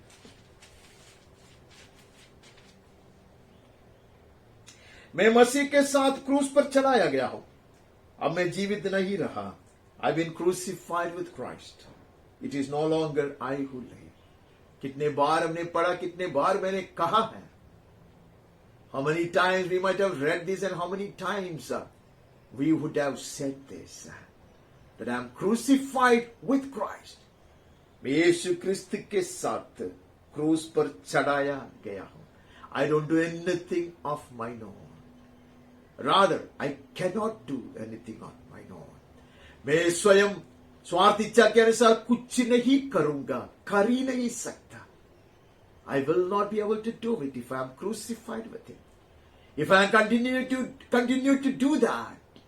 मैं मसीह के साथ क्रूस पर चढ़ाया गया हूं, अब मैं जीवित नहीं रहा। I've been crucified with Christ. It is no longer I who live. कितने बार हमने पढ़ा, कितने बार मैंने कहा है। How many times we might have read this and how many times we would have said this, that I am crucified with Christ. मैं यीशु क्रिस्त के साथ क्रूस पर चढ़ाया गया हूं। I don't do anything of my own. Rather, I cannot do anything on my own. मैं स्वयं स्वार्थ इच्छा के अनुसार कुछ नहीं करूंगा, कर ही नहीं सकता। I will not be able to do it if I am crucified with him. If I continue to do that,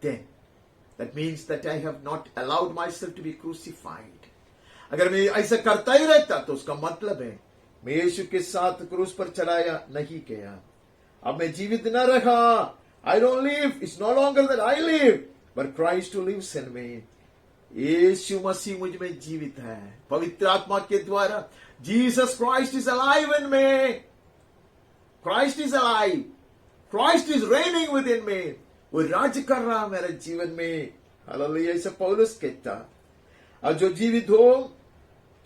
then that means that I have not allowed myself to be crucified. अगर मैं ऐसा करता ही रहता तो उसका मतलब है मैं यीशु के साथ क्रूस पर चढ़ाया नहीं गया। अब मैं जीवित न रहा। I don't live. It's no longer that I live, but Christ who lives in me. यीशु मसीह मुझ में जीवित है पवित्र आत्मा के द्वारा। Jesus Christ is alive in me. Christ is alive. Christ is reigning within me. वो राज्य कर रहा मेरे जीवन में। हालेलुया। ऐसा पौलुस कहता। और जो जीवित हो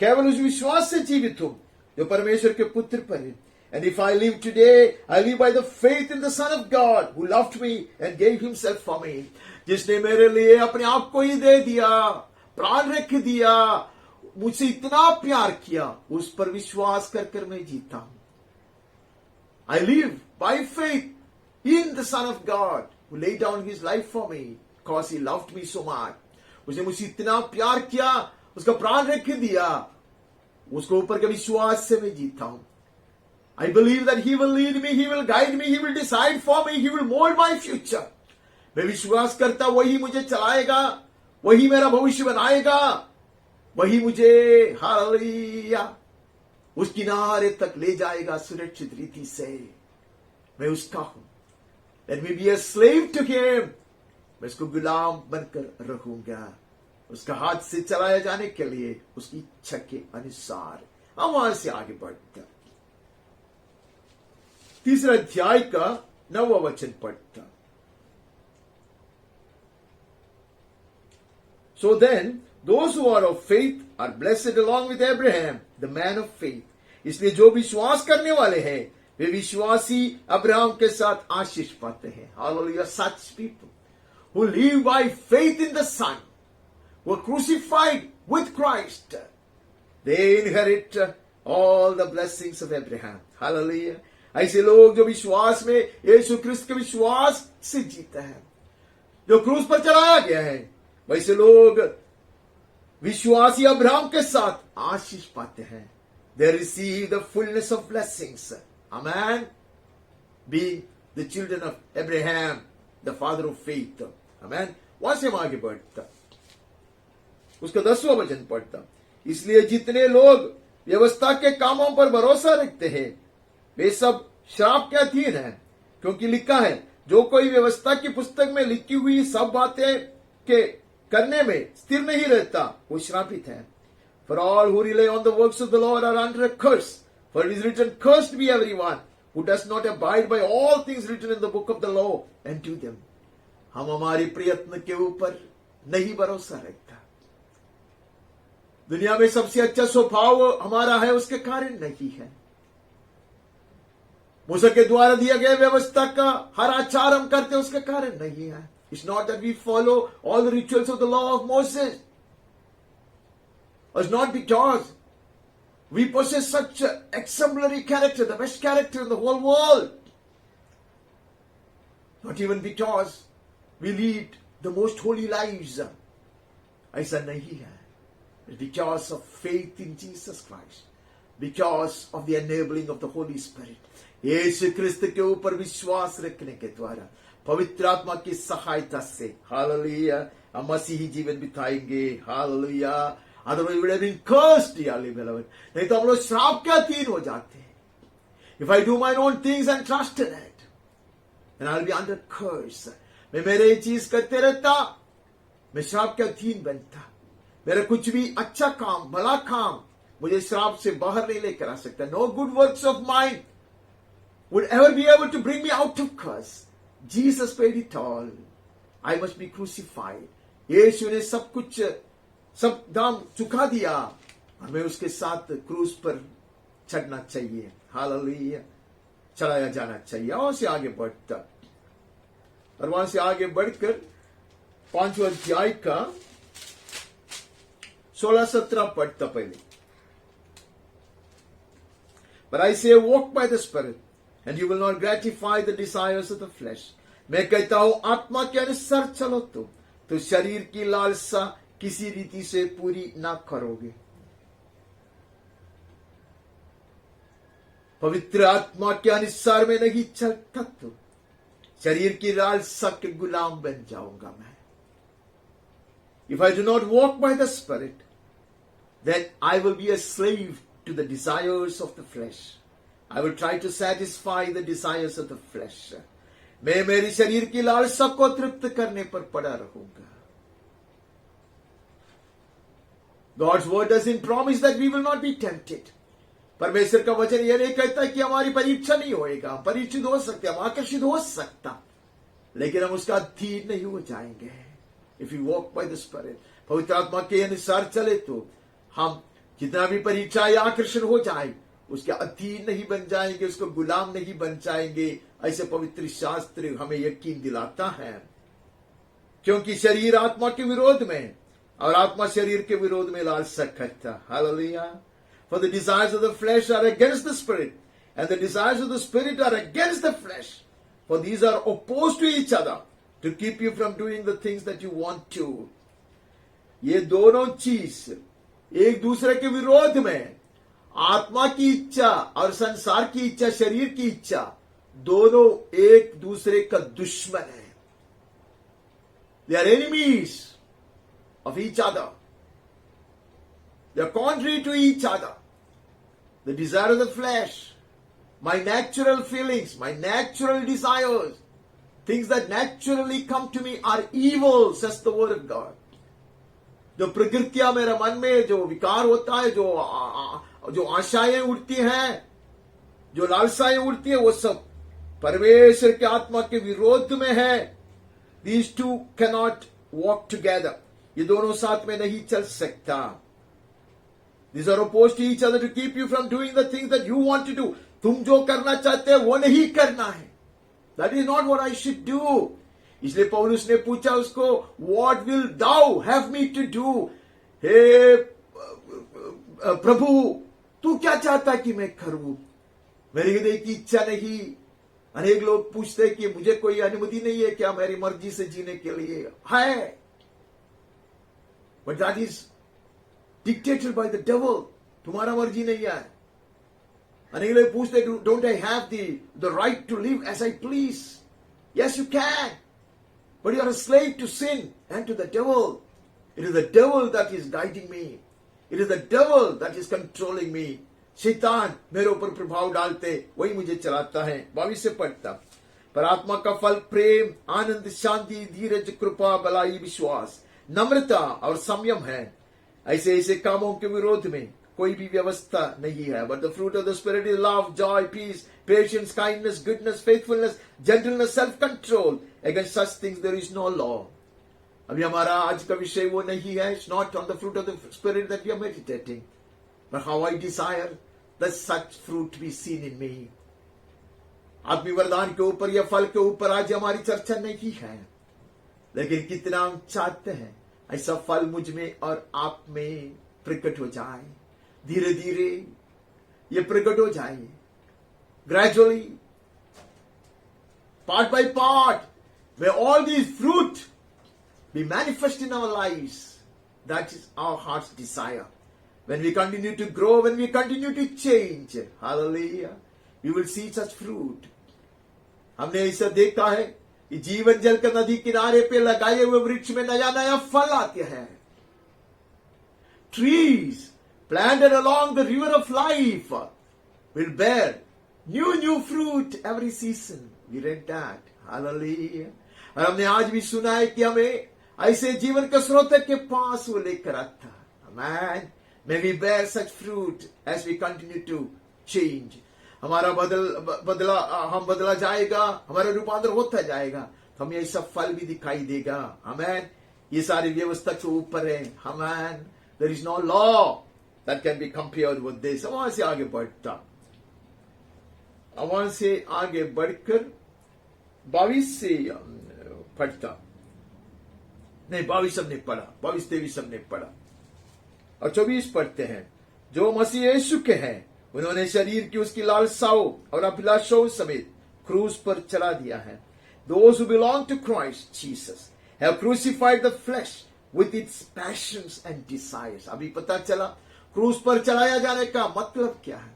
केवल उस विश्वास से जीवित हो जो परमेश्वर के पुत्र पर है। And if I live today, I live by the faith in the Son of God who loved me and gave himself for me. जिसने मेरे लिए अपने आप को ही दे दिया, प्राण रख दिया, मुझसे इतना प्यार किया, उस पर विश्वास कर कर मैं जीता हूं। I live by faith in the Son of God who laid down his life for me because he loved me so much. उसने मुझसे इतना प्यार किया, उसका प्राण रख दिया, उसको ऊपर के विश्वास से मैं जीता हूं। I believe that he will lead me, he will guide me, he will decide for me, he will mold my future. मैं विश्वास करता वही मुझे चलाएगा, वही मेरा भविष्य बनाएगा, वही मुझे हालेलुया उस किनारे तक ले जाएगा सुरक्षित रीति से। मैं उसका हूं। Let me be a slave to him. मैं उसको गुलाम बनकर रहूंगा, उसका हाथ से चलाया जाने के लिए उसकी इच्छा के अनुसार। हम वहां से आगे बढ़ते। तीसरा अध्याय का 9वां वचन पढ़ता। So then, those who are of faith are blessed along with Abraham, the man of faith. इसलिए जो विश्वास करने वाले हैं वे विश्वासी अब्राहम के साथ आशीष पाते हैं। Hallelujah. Such people who live by faith in the Son, who are crucified with Christ, they inherit all the blessings of Abraham. Hallelujah. ऐसे लोग जो विश्वास में यीशु क्रिस्त के विश्वास से जीते हैं, जो क्रूस पर चढ़ाया गया है, वैसे लोग विश्वासी अब्राहम के साथ आशीष पाते हैं। They receive the fullness of blessings. Amen. Being the children of Abraham, the father of faith. Amen. वहां से हम आगे बढ़ता, उसका 10वां वचन पढ़ता। इसलिए जितने लोग व्यवस्था के कामों पर भरोसा रखते हैं वे सब श्राप के अधीन हैं, क्योंकि लिखा है, जो कोई व्यवस्था की पुस्तक में लिखी हुई सब बातें के करने में स्थिर नहीं रहता वो श्रापित है। For all who rely on the works of the Lord are under a curse. For it is written, cursed be everyone who does not abide by all things written in the book of the law and do them. हम हमारे प्रयत्न के ऊपर नहीं भरोसा रखता। दुनिया में सबसे अच्छा स्वभाव हमारा है, उसके कारण नहीं है। मूसा के द्वारा दिया गया व्यवस्था का हर आचार हम करते, उसके कारण नहीं है। It's not that we follow all the rituals of the law of Moses. It's not because we possess such an exemplary character, the best character in the whole world. Not even because we lead the most holy lives. ऐसा नहीं है. It's because of faith in Jesus Christ. Because of the enabling of the Holy Spirit. यीशु क्रिस्त के ऊपर विश्वास रखने के द्वारा, पवित्र आत्मा की सहायता से, हालेलुया, हम मसीही जीवन बिताएंगे। Hallelujah. Otherwise we would have been cursed, dearly beloved. नहीं तो हम लोग श्राप के अधीन हो जाते हैं। If I do my own things and trust in it, then I'll be under curse. मैं मेरे चीज करते रहता, मैं श्राप के अधीन बनता। मेरा कुछ भी अच्छा काम, भला काम मुझे श्राप से बाहर नहीं लेकर आ सकता। No good works of mine would ever be able to bring me out of curse. Jesus paid it all. I must be crucified. यीशु ने सब कुछ, सब दाम चुका दिया, हमें उसके साथ क्रूस पर चढ़ना चाहिए। हालेलुया, चढ़ाया जाना चाहिए। और से आगे बढ़ता, और वहां से आगे बढ़कर 5वां अध्याय का 16-17 पढ़ता पहले। But I say, walk by the Spirit, and you will not gratify the desires of the flesh. मैं कहता हूं, आत्मा के अनुसार चलो तो शरीर की लालसा किसी रीति से पूरी ना करोगे। पवित्र आत्मा के अनुसार में नहीं चलता तो शरीर की लालसा के गुलाम बन जाऊंगा मैं। If I do not walk by the Spirit, then I will be a slave to the desires of the flesh. I will try to satisfy the desires of the flesh. मैं मेरी शरीर की लालसा को तृप्त करने पर पड़ा रहूंगा। God's word doesn't promise that we will not be tempted. परमेश्वर का वचन यह नहीं कहता कि हमारी परीक्षा नहीं होएगा। हम परीक्षित हो सकते, हम आकर्षित हो सकता, लेकिन हम उसका अधीन नहीं हो जाएंगे। If we walk by the Spirit, पवित्र आत्मा के अनुसार चले तो हम जितना भी परीक्षा या आकर्षण हो जाए उसके अधीन नहीं बन जाएंगे, उसको गुलाम नहीं बन जाएंगे। ऐसे पवित्र शास्त्र हमें यकीन दिलाता है, क्योंकि शरीर आत्मा के विरोध में और आत्मा शरीर के विरोध में लालसा करता। Hallelujah. For the desires of the flesh are against the spirit, and the desires of the spirit are against the flesh. For these are opposed to each other to keep you from doing the things that you want to. ये दोनों चीज एक दूसरे के विरोध में, आत्मा की इच्छा और संसार की इच्छा, शरीर की इच्छा, दोनों एक दूसरे का दुश्मन है। They are enemies of each other. They are contrary to each other. The desire of the flesh, my natural feelings, my natural desires, things that naturally come to me are evil, says the word of God. जो प्रकृतियां मेरे मन में जो विकार होता है, जो आशाएं उठती हैं, जो लालसाएं उठती है, वो सब परमेश्वर की आत्मा के विरोध में है, these two cannot walk together. ये दोनों साथ में नहीं चल सकता. These are opposed to each other to keep you from doing the things that you want to do. तुम जो करना चाहते हो वो नहीं करना है. That is not what I should do. इसलिए पौलुस ने पूछा उसको, what will thou have me to do? हे प्रभु, तू क्या चाहता कि मैं करूं? मेरे हृदय की इच्छा नहीं. अनेक लोग पूछते हैं कि मुझे कोई अनुमति नहीं है क्या मेरी मर्जी से जीने के लिए? है, but that is dictated by the devil. तुम्हारा मर्जी नहीं है. अनेक लोग पूछते हैं, don't I have the right to live as I please? Yes, you can. But you are a slave to sin and to the devil. It is the devil that is guiding me. It is the devil that is controlling me. शैतान मेरे ऊपर प्रभाव डालते, वही मुझे चलाता है. 22 से पढ़ता. पर आत्मा का फल प्रेम, आनंद, शांति, धीरज, कृपा, भलाई, विश्वास, नम्रता और संयम है. ऐसे ऐसे कामों के विरोध में कोई भी व्यवस्था नहीं है. But the fruit of the Spirit is love, joy, peace, patience, kindness, goodness, faithfulness, gentleness, self-control. Against such things there is no law. अभी हमारा आज का विषय वो नहीं है. It's not on the fruit of the Spirit that we are meditating, but how I desire that such fruit be seen in me. आत्मीय वरदान के ऊपर या फल के ऊपर आज हमारी चर्चा नहीं है, लेकिन कितना हम चाहते हैं ऐसा फल मुझ में और आप में प्रकट हो जाए. धीरे धीरे ये प्रकट हो जाए. Gradually, part by part, may all these fruit be manifest in our lives. That is our heart's desire. When we continue to grow, when we continue to change, hallelujah, we will see such fruit. हमने ऐसा देखा है कि जीवन जल के नदी किनारे पे लगाए हुए वृक्ष में नया नया फल आते हैं. Trees planted along the river of life will bear new fruit every season. We read that. Hallelujah. और हमने आज भी सुना है कि हमें ऐसे जीवन के स्रोत के पास वो लेकर आता. Amen. May we bear such fruit as we continue to change. हमारा हम बदला जाएगा, हमारा रूपांतर होता जाएगा, तो हमें ऐसा फल भी दिखाई देगा. Amen. ये सारी व्यवस्था के ऊपर है. Amen. There is no law that can be compared with this. वहां से आगे बढ़ता, वहां से आगे बढ़कर 22 से पढ़ता. नहीं, 22 हमने पढ़ा, 22-23 हमने पढ़ा और 24 पढ़ते हैं. जो मसीह यीशु के हैं उन्होंने शरीर की उसकी लालसाओं और अभिलाषाओं समेत क्रूस पर चला दिया है. Those who belong to Christ Jesus have crucified the flesh with its passions and desires. अभी पता चला क्रूस पर चलाया जाने का मतलब क्या है.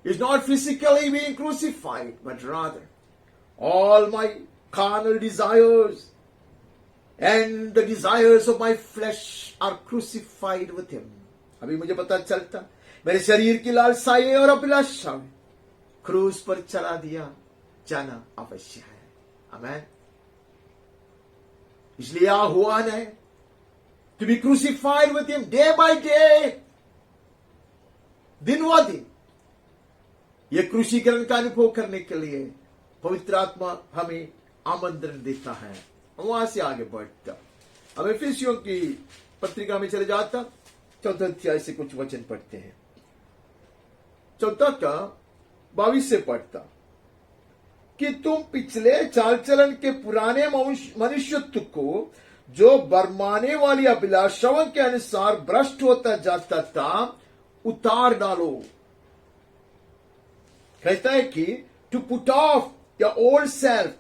It's not physically being crucified, but rather all my carnal desires and the desires of my flesh are crucified with him. अभी मुझे पता चलता मेरे शरीर की लालसाएं और अभिलाषाएं क्रूस पर चला दिया जाना अवश्य है. आमेन. इसलिए आह्वान है to be crucified with him day by day. दिन व दिन ये क्रूसीकरण का अनुभव करने के लिए पवित्र आत्मा हमें आमंत्रण देता है. वहां से आगे बढ़ता, अब इफिसियों की पत्रिका में चले जाता. 4 अध्याय से कुछ वचन पढ़ते हैं. 4 का 22 से पढ़ता कि तुम पिछले चाल चलन के पुराने मनुष्यत्व को जो बरमाने वाली अभिलाषाओं के अनुसार भ्रष्ट होता जाता था उतार डालो. कहता है कि to put off your old self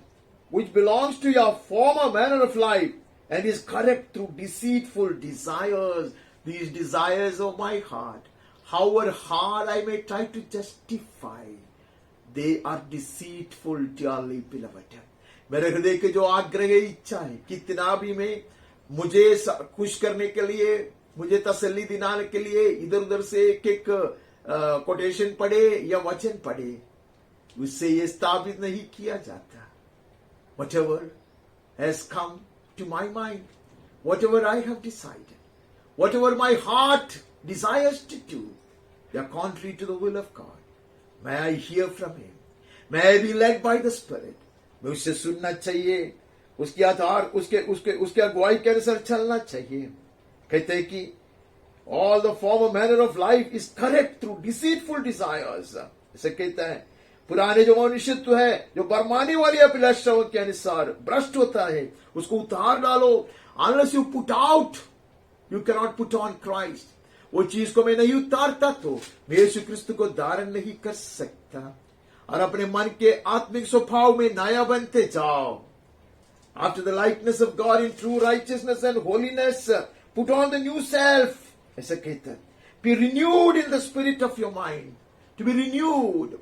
which belongs to your former manner of life and is corrupt through deceitful desires. These desires of my heart, however hard I may try to justify, they are deceitful, dearly beloved. मेरे हृदय के जो आग्रह इच्छा है, कितना भी मैं मुझे खुश करने के लिए, मुझे तसल्ली दिलाने के लिए इधर उधर से एक कोटेशन पढ़े या वचन पढ़े, उससे ये स्थापित नहीं किया जाता. Whatever has come to my mind, whatever I have decided, whatever my heart desires to do, they are contrary to the will of God. May I hear from him. मैं भी लेड बाय द स्पिरिट, मैं उससे सुनना चाहिए, उसके आधार उसके अगुवाई के अनुसार चलना चाहिए। कहते हैं कि all the former manner of life is correct through deceitful desires. ऐसे कहता है पुराने जो मनुष्यत्व है, जो बरमाने वाली अभिलाषाओं के अनुसार भ्रष्ट होता है, उसको उतार डालो। Unless you put out, you can not put on Christ. वो चीज को मैं नहीं उतारता तो मैं यीशु क्रिस्त को धारण नहीं कर सकता। और अपने मन के आत्मिक स्वभाव में नया बनते जाओ। After the likeness of God in true righteousness and holiness, put on the new self. ऐसा कहता है, be renewed in the spirit of your mind. To be renewed.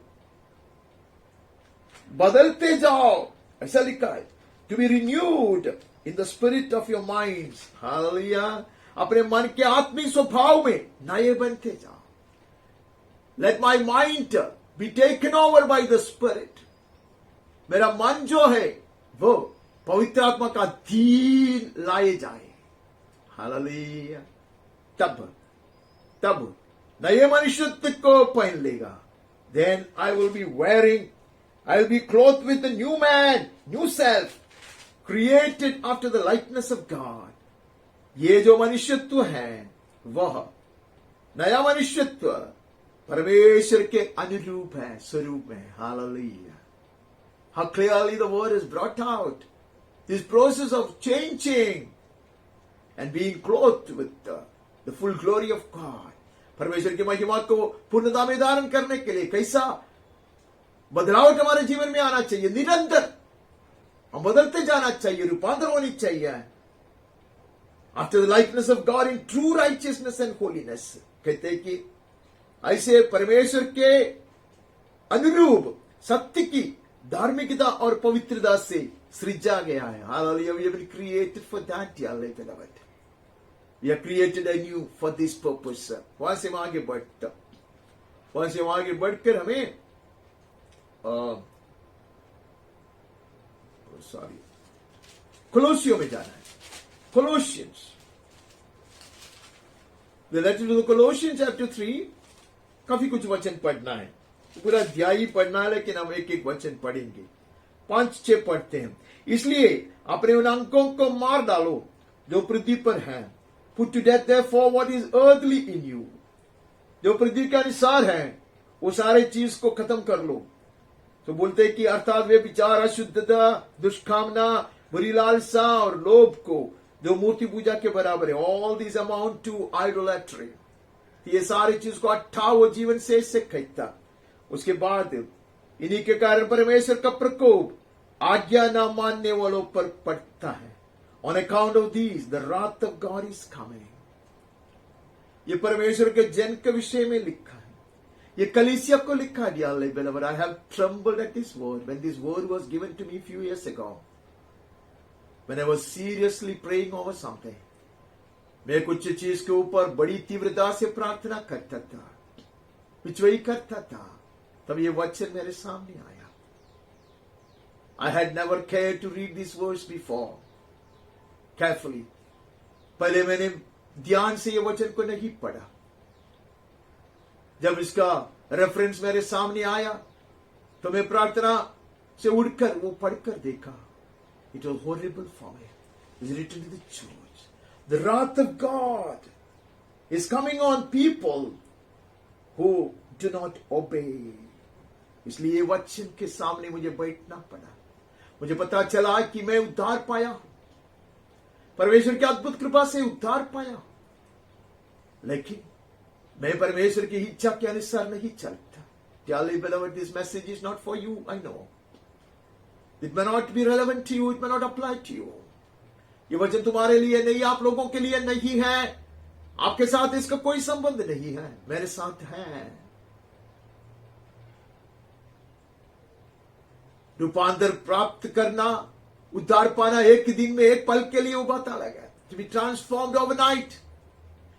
बदलते जाओ, ऐसा लिखा है। To be renewed in the spirit of your minds. Hallelujah. अपने मन के आत्मिक स्वभाव में नए बनते जाओ। Let my mind be taken over by the spirit. मेरा मन जो है वो पवित्र आत्मा का अधीन लाए जाए। हालेलुया। तब नए मनुष्यत्व को पहन लेगा। Then I will be clothed with the new man, new self, created after the likeness of God. ये जो मनुष्यत्व है वह नया मनुष्यत्व परमेश्वर के अनुरूप है, स्वरूप है। Hallelujah. How clearly the word is brought out. This process of changing and being clothed with the full glory of God. परमेश्वर की महिमा को पूर्णता में धारण करने के लिए कैसा बदलाव हमारे जीवन में आना चाहिए। निरंतर हम बदलते जाना चाहिए, रूपांतर होनी चाहिए। After the likeness of God in true righteousness and holiness. कहते हैं कि ऐसे परमेश्वर के अनुरूप सत्य की धार्मिकता और पवित्रता से सृजा गया है। Hallelujah. We have been created for that, dear beloved. We are created anew for this purpose. वहां से हम आगे बढ़कर हमें कोलोसियों में जाना है। Colossians. The letter to the Colossians chapter 3. काफी कुछ वचन पढ़ना है, पूरा अध्याय ही पढ़ना है, लेकिन हम एक एक वचन पढ़ेंगे। 5-6 पढ़ते हैं। इसलिए अपने उन अंकों को मार डालो जो पृथ्वी पर हैं। Put to death therefore what is earthly in you. जो पृथ्वी के अनुसार है वो सारे चीज को खत्म कर लो। तो बोलते हैं कि अर्थात वे विचार, अशुद्धता, दुष्कामना, बुरी लालसा और लोभ को जो मूर्ति पूजा के बराबर है। All these amount to idolatry. ये सारी चीज को हटाओ जीवन से कहता। उसके बाद इन्हीं के कारण परमेश्वर का प्रकोप आज्ञा न मानने वालों पर पड़ता है। On account of these, the wrath of God is coming. ये परमेश्वर के जन के विषय में लिखा है, ये कलीसिया को लिखा है। Dear beloved, I have trembled at this word when this word was given to me a few years ago, when I was seriously praying over something. मैं कुछ चीज के ऊपर बड़ी तीव्रता से प्रार्थना करता था, विचवई करता था, तब ये वचन मेरे सामने आया। I had never cared to read this verse before carefully. पहले मैंने ध्यान से ये वचन को नहीं पढ़ा। जब इसका रेफरेंस मेरे सामने आया तो मैं प्रार्थना से उठकर वो पढ़कर देखा। It was horrible for me. It was written to the church. The wrath of God is coming on people who do not obey. इसलिए वचन के सामने मुझे बैठना पड़ा। मुझे पता चला कि मैं उद्धार पाया हूं, परमेश्वर की अद्भुत कृपा से उद्धार पाया, लेकिन मैं परमेश्वर की इच्छा के अनुसार नहीं चलता। Dearly beloved, this message is not for you, I know. It may not be relevant to you, it may not apply to you. ये वचन तुम्हारे लिए नहीं, आप लोगों के लिए नहीं है, आपके साथ इसका कोई संबंध नहीं है, मेरे साथ है। रूपांतर प्राप्त करना, उद्धार पाना एक दिन में, एक पल के लिए वो बात अलग है। To be transformed overnight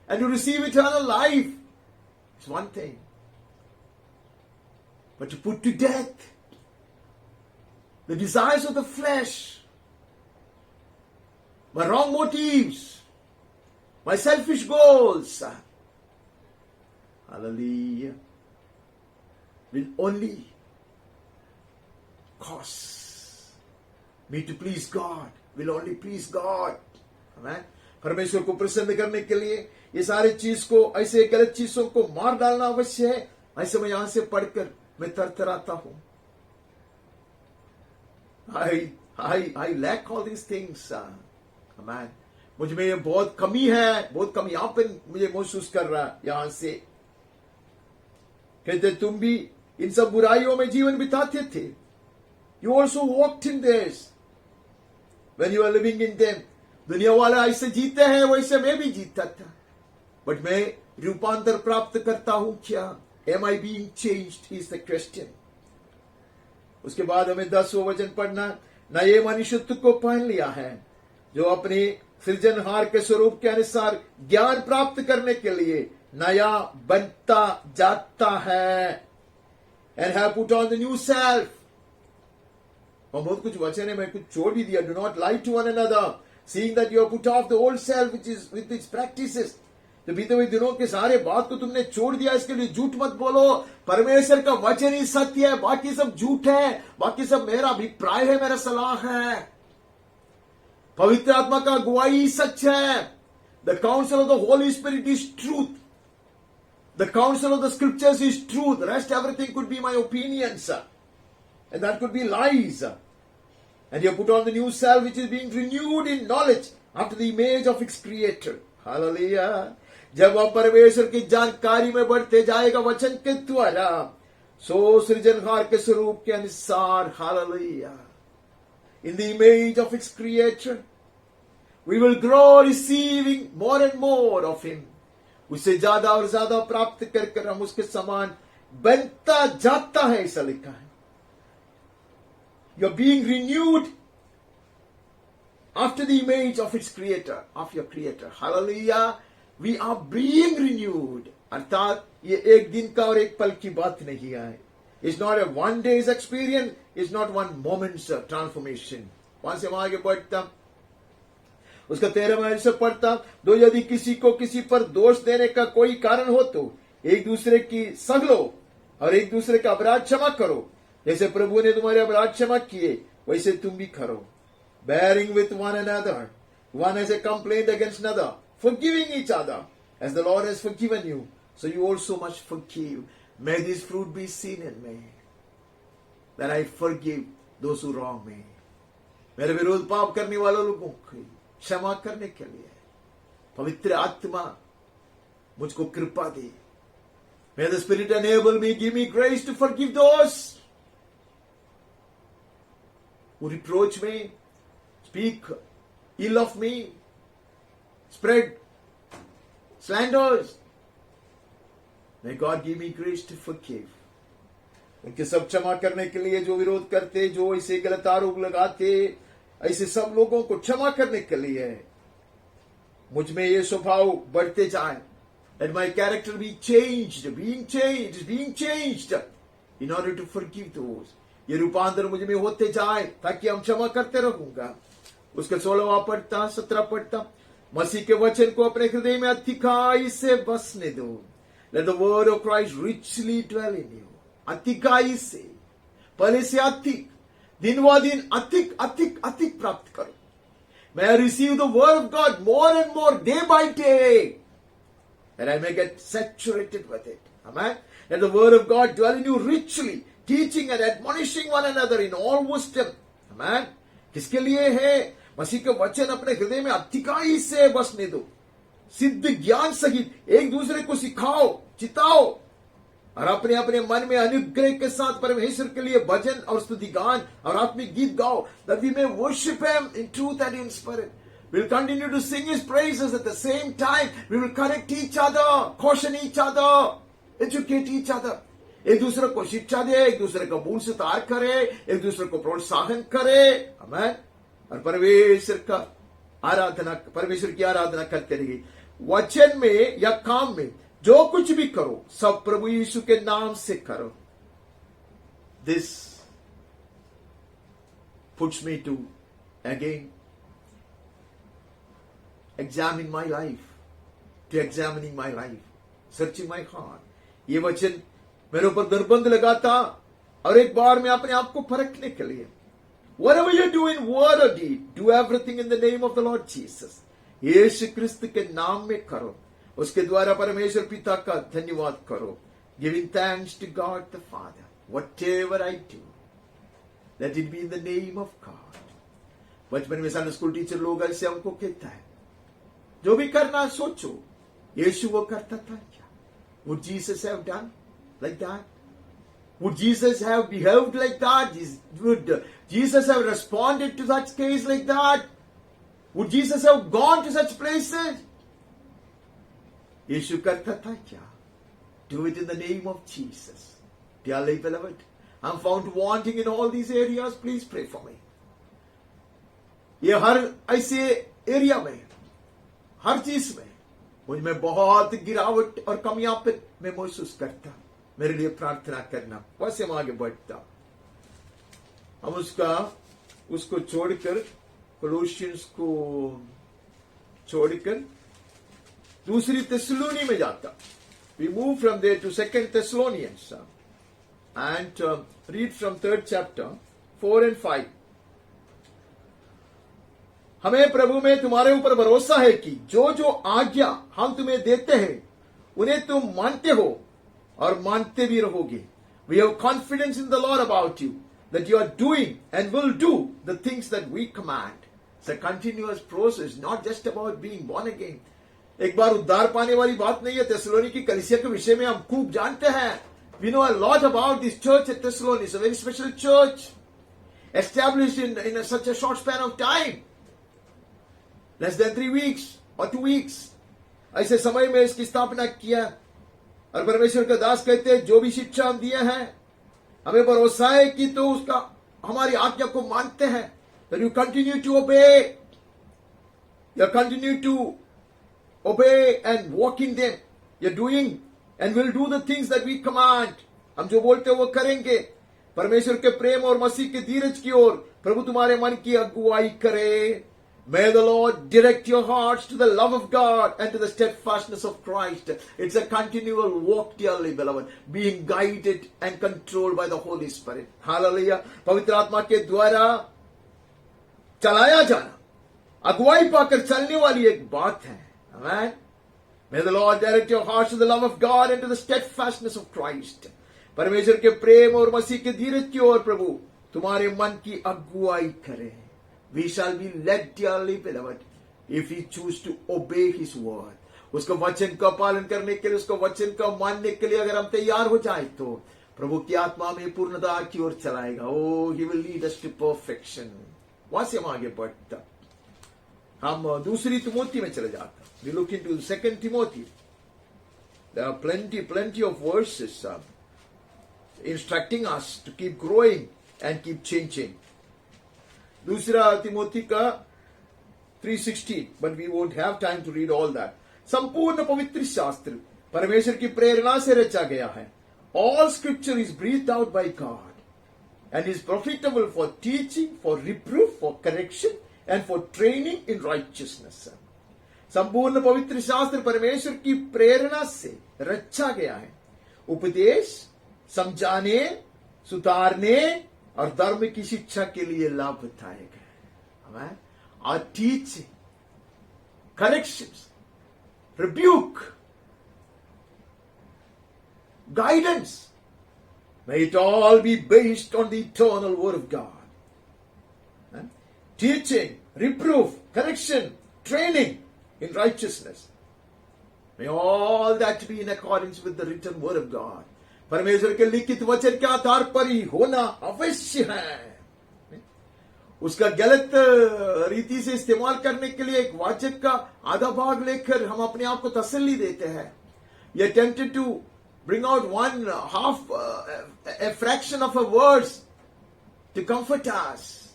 and to receive eternal life is one thing, but to put to death the desires of the flesh, my wrong motives, my selfish goals, hallelujah, will only cause. Me to please God will only please God. Amen. परमेश्वर को प्रसन्न करने के लिए ये सारी चीज को, ऐसे गलत चीजों को मार डालना अवश्य है। ऐसे मैं यहां से पढ़कर मैं थरथराता हूं। I lack all these things. Amen. मुझ में ये बहुत कमी है, बहुत कमी यहां पर मुझे महसूस कर रहा है। यहां से कहते तुम भी इन सब बुराइयों में जीवन बिताते थे। You also walked in this when you are living in them. दुनिया वाला ऐसे जीते हैं, वैसे मैं भी जीता था, बट मैं रूपांतर प्राप्त करता हूं क्या? Am I being changed is the question. उसके बाद हमें 10वां वचन पढ़ना। नए मनुष्यत्व को पहन लिया है, जो अपने सृजनहार के स्वरूप के अनुसार ज्ञान प्राप्त करने के लिए नया बनता जाता है। And have put on the new self. और बहुत कुछ वचन है, मैं कुछ छोड़ भी दिया। Do not lie to one another, seeing that you have put off the old self which is with its practices. तो बीते हुए दिनों के सारे बात को तुमने छोड़ दिया, इसके लिए झूठ मत बोलो। परमेश्वर का वचन ही सत्य है, बाकी सब झूठ है, बाकी सब मेरा अभिप्राय है, मेरा सलाह है। पवित्र आत्मा का अगुवाई सच है। The council of the Holi spirit is truth. The counsel of the scriptures is truth. The rest everything could be my opinions. And that could be lies. And you put on the new self which is being renewed in knowledge after the image of its creator. Hallelujah. जब हम परमेश्वर की जानकारी में बढ़ते जाएगा वचन के द्वारा, सो सृजनहार के स्वरूप के अनुसार, hallelujah, in the image of its creator, we will grow receiving more and more of him. उससे ज्यादा और ज्यादा प्राप्त कर हम उसके समान बनता जाता है, ऐसा लिखा है। You're being renewed after the image of its creator, of your creator. Hallelujah. We are being renewed. अर्थात ये एक दिन का और एक पल की बात नहीं है। It's not a one day's experience. It's not one moment's transformation. वहां से वहां आगे बढ़ता, उसका 13वां से पढ़ता, दो यदि किसी को किसी पर दोष देने का कोई कारण हो तो एक दूसरे की सह लो और एक दूसरे का अपराध क्षमा करो, जैसे प्रभु ने तुम्हारे अपराध क्षमा किए वैसे तुम भी करो। Bearing with one another, one has a complaint against another, forgiving each other as the Lord has forgiven you, so you also must forgive. May this fruit be seen in me, that I forgive those who wrong me. मेरे विरोध पाप करने वालों लोगों को क्षमा करने के लिए पवित्र आत्मा मुझको कृपा दे। May the Spirit enable me, give me grace to forgive those who reproach me, speak ill of me, spread slanders. May God give me grace to forgive. उनके सब क्षमा करने के लिए, जो विरोध करते, जो ऐसे गलत आरोप लगाते, ऐसे सब लोगों को क्षमा करने के लिए मुझ में ये स्वभाव बढ़ते जाए। Let my character be changed, being changed in order to forgive those. ये रूपांतर मुझ में होते जाए ताकि हम क्षमा करते रहूंगा। उसका 16वां पढ़ता, 17 पढ़ता, मसीह के वचन को अपने हृदय में अधिकाई से बसने दो। Let the word of Christ richly dwell in you. अधिकाई से, पहले से अधिक, दिन व दिन अधिक अधिक अधिक प्राप्त करो। May I receive the word of God more and more day by day, that I may get saturated with it. Amen. Let the word of God dwell in you richly, teaching and admonishing one another in all wisdom. Amen. किसके लिए है? मसीह के वचन अपने हृदय में अधिकाई से बसने दो। सिद्ध ज्ञान सहित एक दूसरे को सिखाओ, चिताओ और अपने अपने मन में अनुग्रह के साथ परमेश्वर के लिए भजन और स्तुति गान और आत्मिक गीत गाओ, that we may worship him in truth and in spirit. We will continue to sing his praises. At the same time we will correct each other, caution each other, educate each other. एक दूसरे को शिक्षा दे, एक दूसरे को भूल से तार करे, एक दूसरे को प्रोत्साहन करे। आमीन। और परमेश्वर की आराधना करते रहिए। वचन में या काम में जो कुछ भी करो सब प्रभु यीशु के नाम से करो। This puts me to again examine my life, to examining my life, searching my heart. ये वचन मेरे ऊपर दरबंद लगाता और एक बार में अपने आप को परखने के लिए whatever you do in word or deed, do everything in the name of the Lord Jesus. यीशु क्रिस्त के नाम में करो, उसके द्वारा परमेश्वर पिता का धन्यवाद करो. Giving thanks to God the Father. Whatever I do, let it be in the name of God. बचपन में संडे स्कूल टीचर लोग ऐसे हमको कहता है, जो भी करना सोचो, यीशु वो करता था क्या? Would Jesus have done like that? Would Jesus have behaved like that? Would Jesus have responded to such case like that? Would Jesus have gone to such places? यीशु करता था क्या? Do it in the name of Jesus. Dearly beloved, I'm found wanting in all these areas. Please pray for me. ये हर ऐसे area में, हर चीज में मुझ में बहुत गिरावट और कमियां पे मैं महसूस करता. मेरे लिए प्रार्थना करना. वैसे हम आगे बढ़ता. हम उसको छोड़कर, कोलोसियंस को छोड़कर दूसरी थिस्सलुनी में जाता. We move from there to 2 Thessalonians and read from 3rd chapter 4 and 5. हमें प्रभु में तुम्हारे ऊपर भरोसा है कि जो जो आज्ञा हम तुम्हें देते हैं उन्हें तुम मानते हो और मानते भी रहोगे. We have confidence in the Lord about you that you are doing and will do the things that we command. It's a continuous process, not just about being born again. एक बार उद्धार पाने वाली बात नहीं है. थिस्सलुनी की कलीसिया के विषय में हम खूब जानते हैं. We know a lot about this church at Thessaloniki. It's a very special church, established in such a short span of time, less than 3 weeks or 2 weeks. ऐसे समय में इसकी स्थापना किया. और परमेश्वर के दास कहते हैं, जो भी शिक्षा हम दिए हैं, हमें भरोसा है कि तो उसका हमारी आज्ञा को मानते हैं. That you continue to obey. You continue to obey and walk in them. You're doing and will do the things that we command. हम जो बोलते हैं वो करेंगे. परमेश्वर के प्रेम और मसीह के धीरज की ओर प्रभु तुम्हारे मन की अगुवाई करे. May the Lord direct your hearts to the love of God and to the steadfastness of Christ. It's a continual walk, dearly beloved, being guided and controlled by the Holy Spirit. Hallelujah. पवित्र आत्मा के द्वारा चलाया जाना, अगुवाई पाकर चलने वाली एक बात है. Amen. May the Lord direct your hearts to the love of God and to the steadfastness of Christ. परमेश्वर के प्रेम और मसीह के धीरज की ओर प्रभु तुम्हारे मन की अगुवाई करे. We shall be led, dearly beloved, if we choose to obey His word. उसको वचन का पालन करने के लिए, उसको वचन का मानने के लिए अगर हम तैयार हो जाए तो प्रभु की आत्मा में पूर्णता की ओर चलाएगा. Oh, He will lead us to perfection. वहां से हम आगे बढ़ता. हम दूसरी तिमोथी में चले जाते. We look into 2 Timothy. There are plenty of verses instructing us to keep growing and keep changing. दूसरा तिमोथी का 3:16, but we won't have time to read all that. संपूर्ण पवित्र शास्त्र परमेश्वर की प्रेरणा से रचा गया है. All scripture is breathed out by God and is profitable for teaching, for reproof, for correction and for training in righteousness. संपूर्ण पवित्र शास्त्र परमेश्वर की प्रेरणा से रचा गया है. उपदेश, समझाने, सुधारने और धर्म की शिक्षा के लिए लाभदायक है. Our teaching, corrections, rebuke, guidance, may it all be based on the eternal word of God. Teaching, reproof, correction, training in righteousness, may all that be in accordance with the written word of God. परमेश्वर के लिखित वचन के आधार पर ही होना अवश्य है. उसका गलत रीति से इस्तेमाल करने के लिए एक वाचक का आधा भाग लेकर हम अपने आप को तसल्ली देते हैं. We are tempted to bring out a fraction of a verse to comfort us.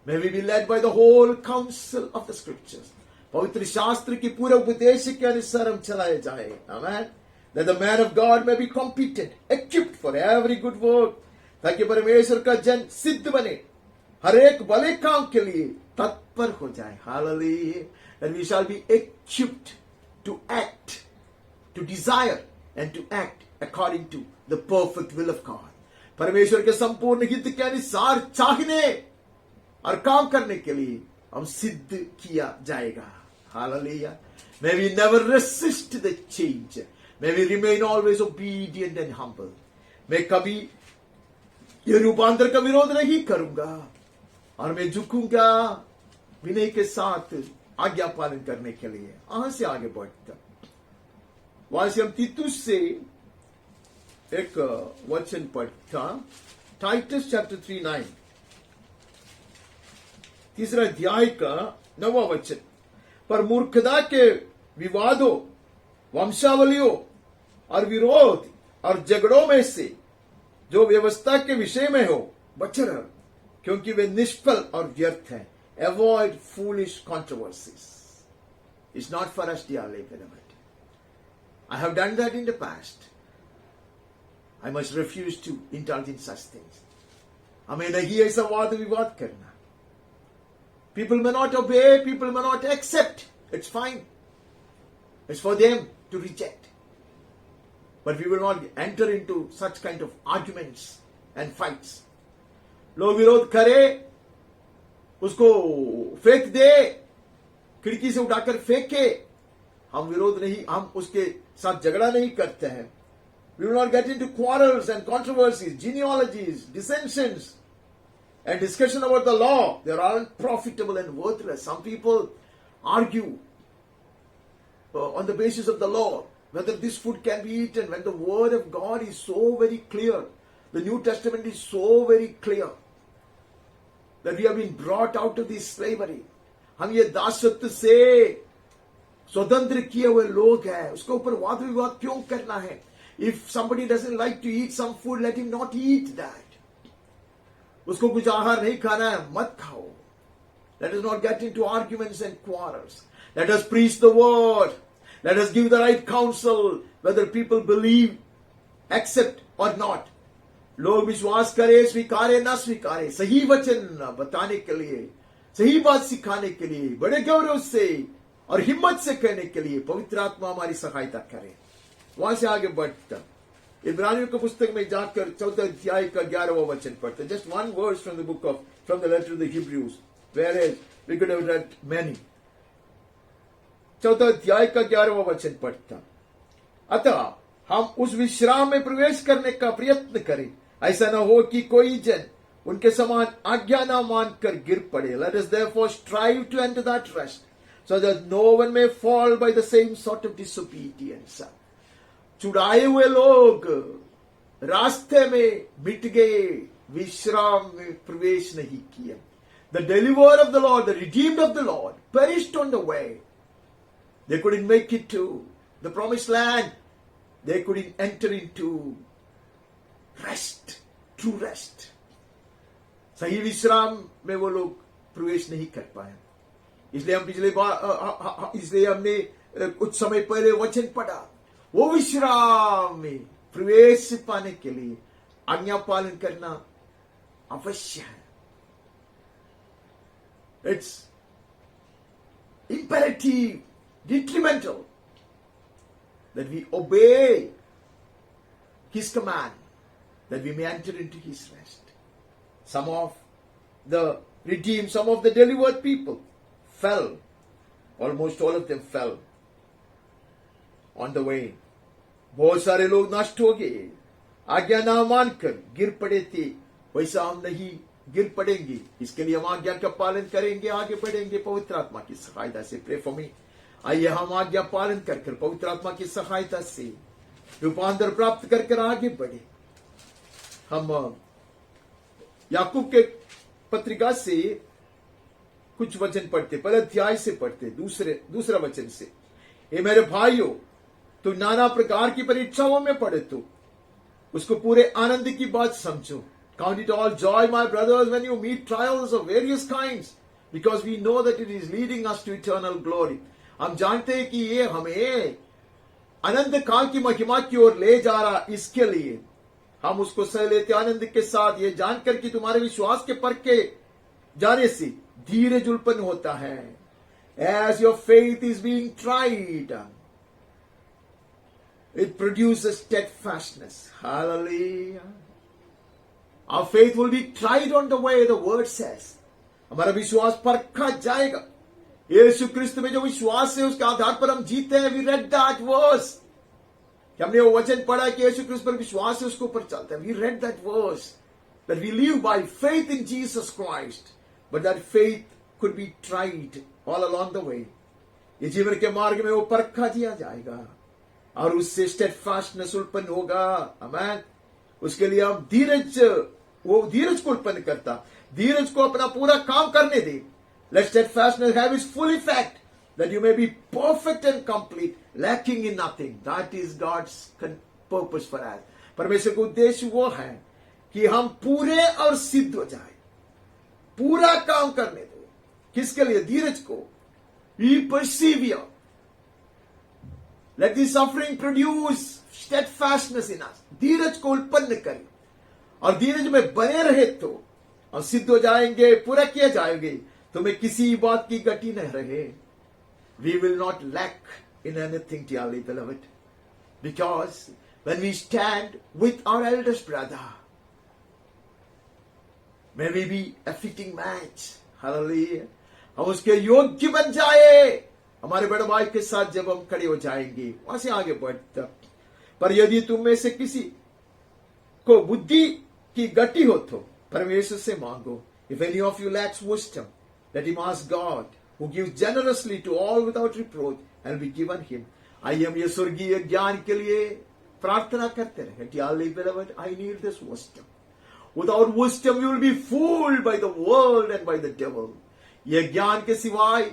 May we be led by the whole counsel of the scriptures. पवित्र शास्त्र की पूरे उपदेश के अनुसार हम चलाए जाए. Amen. That the man of God may be competent, equipped for every good work. ताकि परमेश्वर का जन सिद्ध बने, हर एक भले काम के लिए तत्पर हो जाए. Hallelujah. And we shall be equipped to act, to desire and to act according to the perfect will of God. परमेश्वर के संपूर्ण हित के अनुसार चाहने और काम करने के लिए हम सिद्ध किया जाएगा। Hallelujah. May we never resist the change. May we remain always obedient and humble. मैं कभी ये रूपांतर का विरोध नहीं करूंगा और मैं झुकूंगा विनय के साथ आज्ञा पालन करने के लिए। वहां से आगे बढ़ता वहां से हम तीतुस से एक वचन पढ़ता, टाइटस चैप्टर 3:9, तीसरा अध्याय का 9वां वचन। पर मूर्खता के विवादों, वंशावलियों और विरोध और झगड़ों में से जो व्यवस्था के विषय में हो बचे रहो, क्योंकि वे निष्फल और व्यर्थ हैं। Avoid foolish controversies. It's not for us, dearly beloved. I have done that in the past. I must refuse to indulge in such things. हमें नहीं ऐसा वाद विवाद करना। People may not obey, people may not accept. It's fine. It's for them to reject. But we will not enter into such kind of arguments and fights. लोग विरोध करे, उसको फेंक दे, खिड़की से उठाकर फेंके, हम विरोध नहीं, हम उसके साथ झगड़ा नहीं करते हैं। We will not get into quarrels and controversies, genealogies, dissensions, and discussion about the law. They are unprofitable and worthless. Some people argue on the basis of the law, whether this food can be eaten, when the word of God is so very clear. The New Testament is so very clear that we have been brought out of this slavery. हम ये दासत्व से स्वतंत्र किए हुए लोग हैं, उसके ऊपर वाद विवाद क्यों करना है? If somebody doesn't like to eat some food, let him not eat that. उसको कुछ आहार नहीं खाना है, मत खाओ. Let us not get into arguments and quarrels. Let us preach the word. Let us give the right counsel, whether people believe, accept or not. लोग विश्वास करे, स्वीकारे ना स्वीकारे, सही वचन बताने के लिए, सही बात सिखाने के लिए, बड़े गौरव से और हिम्मत से कहने के लिए पवित्र आत्मा हमारी सहायता करे। वहां से आगे बढ़ता इब्रानियों के पुस्तक में जाकर 4 अध्याय का 11वां वचन पढ़ते। Just one verse from the letter to the Hebrews, whereas we could have read many. 4 अध्याय का 11वां वचन पढ़ता। अतः हम उस विश्राम में प्रवेश करने का प्रयत्न करें, ऐसा न हो कि कोई जन उनके समान आज्ञा न मानकर गिर पड़े। Let us therefore strive to enter that rest, so that no one may fall by the same sort of disobedience. चुड़ाए हुए लोग रास्ते में मिट गए, विश्राम में प्रवेश नहीं किया। The deliverer of the Lord, the redeemed of the Lord, perished on the way. They couldn't make it to the promised land. They couldn't enter into rest, true rest. सही विश्राम में वो लोग प्रवेश नहीं कर पाए। इसलिए हमने कुछ समय पहले वचन पढ़ा, वो विश्राम में प्रवेश पाने के लिए आज्ञा पालन करना अवश्य है। It's imperative, detrimental that we obey His command, that we may enter into His rest. Some of the redeemed, some of the delivered people fell. Almost all of them fell on the way. बहुत सारे लोग नष्ट हो गए, आज्ञा ना मानकर गिर पड़े थे। वैसा हम नहीं गिर पड़ेंगे, इसके लिए हम आज्ञा का पालन करेंगे, आगे बढ़ेंगे पवित्र आत्मा की सहायता से। Pray for me. आइए हम आज्ञा पालन कर पवित्र आत्मा की सहायता से रूपांतर प्राप्त कर आगे बढ़े। हम याकूब के पत्रिका से कुछ वचन पढ़ते, पहले अध्याय से पढ़ते, दूसरा वचन से। हे मेरे भाइयों, तो नाना प्रकार की परीक्षाओं में पड़े तो उसको पूरे आनंद की बात समझो। Count it all joy, my brothers, when you meet trials of various kinds, because we know that it is leading us to eternal glory. हम जानते हैं कि ये हमें अनंत काल की महिमा की ओर ले जा रहा, इसके लिए हम उसको सह लेते आनंद के साथ, ये जानकर कि तुम्हारे विश्वास के परखे जाने से धीरज उत्पन्न होता है। As your faith is being tried, it produces steadfastness. Hallelujah. Our faith will be tried on the way, the word says. हमारा विश्वास परखा जाएगा. यीशु क्रिस्त में जो विश्वास है उसके आधार पर हम जीते हैं. We read that verse. हमने वो वचन पढ़ा कि यीशु क्रिस्त पर विश्वास है उसके ऊपर चलते हैं. We read that verse that we live by faith in Jesus Christ, but that faith could be tried all along the way. ये जीवन के मार्ग में वो परखा दिया जाएगा और उससे स्टेडफास्टनेस उत्पन्न होगा. आमीन. उसके लिए हम धीरज को उत्पन्न करता, धीरज को अपना पूरा काम करने दे. Let steadfastness have its full effect, that you may be perfect and complete, lacking in nothing. That is God's purpose for us. परमेश्वर का उद्देश्य वो है कि हम पूरे और सिद्ध हो जाए, पूरा काम करने दो. किसके लिए? धीरज को. We persevere. Let the suffering produce steadfastness in us. धीरज को उत्पन्न करें और धीरज में बने रहे तो हम सिद्ध हो जाएंगे, पूरा किए जाएंगे. तुम्हें किसी बात की गति न रहे. We will not lack in anything, dearly beloved, because when we stand with our eldest brother, may we be a fitting match. Hallelujah. हम उसके योग्य बन जाए. हमारे बड़े भाई के साथ जब हम खड़े हो जाएंगे, वहां से आगे बढ़ता. पर यदि तुम में से किसी को बुद्धि की गति हो तो परमेश्वर से मांगो. If any of you lacks wisdom, let him ask God, who gives generously to all without reproach, and be given him. आइए हम ये स्वर्गीय ज्ञान के लिए प्रार्थना करते रहे. Dearly beloved, I need this wisdom. Without wisdom, you will be fooled by the world and by the devil. ये ज्ञान के सिवाय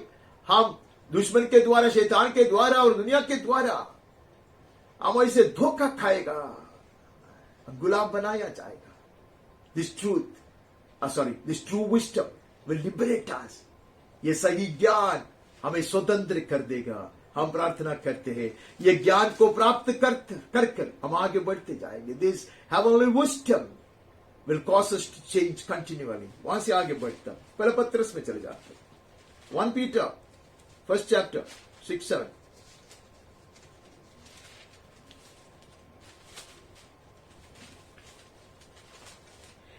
हम दुश्मन के द्वारा, शैतान के द्वारा और दुनिया के द्वारा हम ऐसे धोखा खाएगा, गुलाम बनाया जाएगा. This true wisdom will liberate us. ये सही ज्ञान हमें स्वतंत्र कर देगा. हम प्रार्थना करते हैं ये ज्ञान को प्राप्त कर हम आगे बढ़ते जाएंगे. This heavenly wisdom will cause us to change continually. वहां से आगे बढ़ता पहले पत्रस में चले जाते. 1 Peter, 1st chapter, 6-7.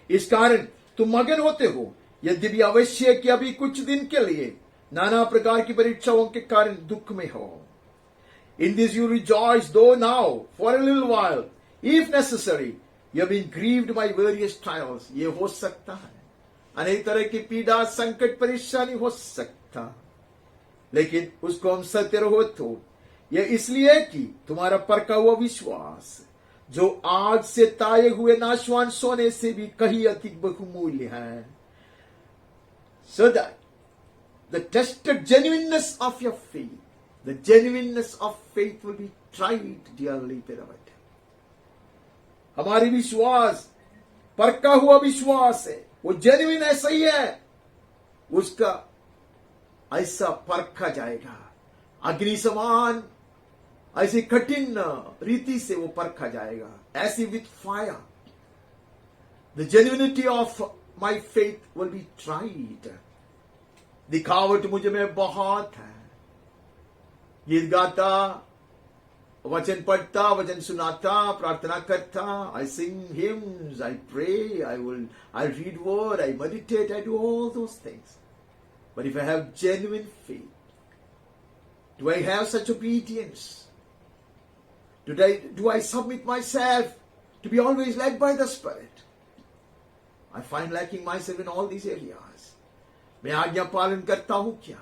इस कारण तुम मगन होते हो, यद्यपि अवश्य कि अभी कुछ दिन के लिए नाना प्रकार की परीक्षाओं के कारण दुख में हो. In this you rejoice, though now for a little while, if necessary, you have been grieved by various trials. ये हो सकता है, अनेक तरह की पीड़ा, संकट, परेशानी हो सकता, लेकिन उसको हम सत्य रहो तो यह इसलिए कि तुम्हारा परखा हुआ विश्वास, जो आज से ताये हुए नाशवान सोने से भी कहीं अधिक बहुमूल्य है. So that the tested genuineness of your faith, the genuineness of faith will be tried, dearly beloved. हमारी विश्वास, परखा हुआ विश्वास है, वो जेन्युइन है, सही है, उसका ऐसा परखा जाएगा. अग्नि समान ऐसी कठिन रीति से वो परखा जाएगा. ऐसी with fire. The genuinity of my faith will be tried. दिखावट मुझ में बहुत है. गीत गाता, वचन पढ़ता, वचन सुनाता, प्रार्थना करता. I sing hymns, I pray, I read word, I meditate, I do all those things. But if I have genuine faith, do I have such obedience? Do I submit myself to be always led by the Spirit? I find lacking myself in all these areas. मैं आज्ञा पालन करता हूं क्या?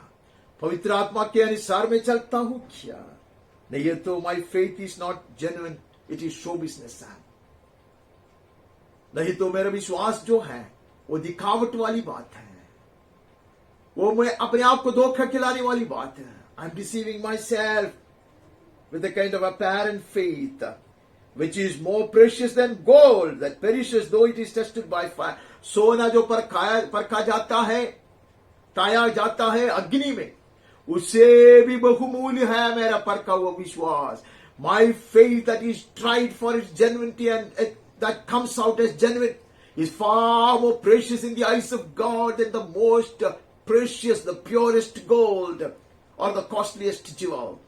पवित्र आत्मा के अनुसार मैं चलता हूं क्या? नहीं, ये तो my faith is not genuine, it is show business. नहीं तो मेरा विश्वास जो है वो दिखावट वाली बात है, वो मैं अपने आप को धोखा खिलाने वाली बात है. I'm deceiving myself with a kind of apparent faith, which is more precious than gold that perishes though it is tested by fire. सोना जो परखा जाता है, ताया जाता है अग्नि में, उससे भी बहुमूल्य है मेरा परखा हुआ विश्वास. My faith that is tried for its genuinity and that comes out as genuine is far more precious in the eyes of God than the most precious, the purest gold or the costliest jewel.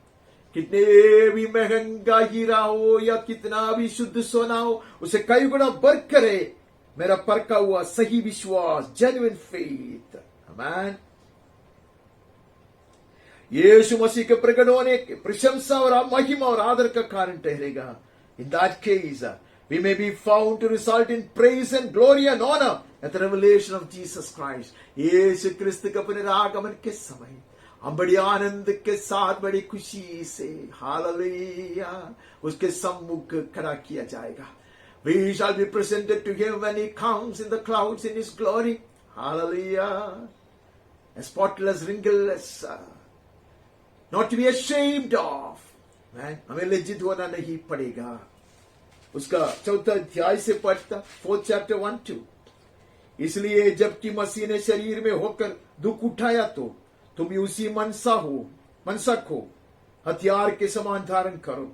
कितने भी महंगा हीरा हो या कितना भी शुद्ध सोना हो, उसे कई गुना बढ़ करे मेरा परखा हुआ सही विश्वास, जेन्युइन फेथ। आमीन। यीशु मसीह के प्रकट होने के प्रशंसा और महिमा और आदर का कारण ठहरेगा। In that case, we may be found to result in praise and glory and honor at the revelation of Jesus Christ. यीशु क्रिस्त के पुनरागमन के समय हम बड़ी आनंद के साथ, बड़ी खुशी से, हालेलुया, उसके सम्मुख खड़ा किया जाएगा। We shall be presented to him when he comes in the clouds in his glory. Hallelujah. Spotless, wrinkleless, not to be ashamed of. हमें लज्जित होना नहीं पड़ेगा। उसका 4 अध्याय से पढ़ता, 4th chapter 1-2। इसलिए जबकि मसीह ने शरीर में होकर दुख उठाया तो तुम भी उसी मनसक हो, हथियार के समान धारण करो।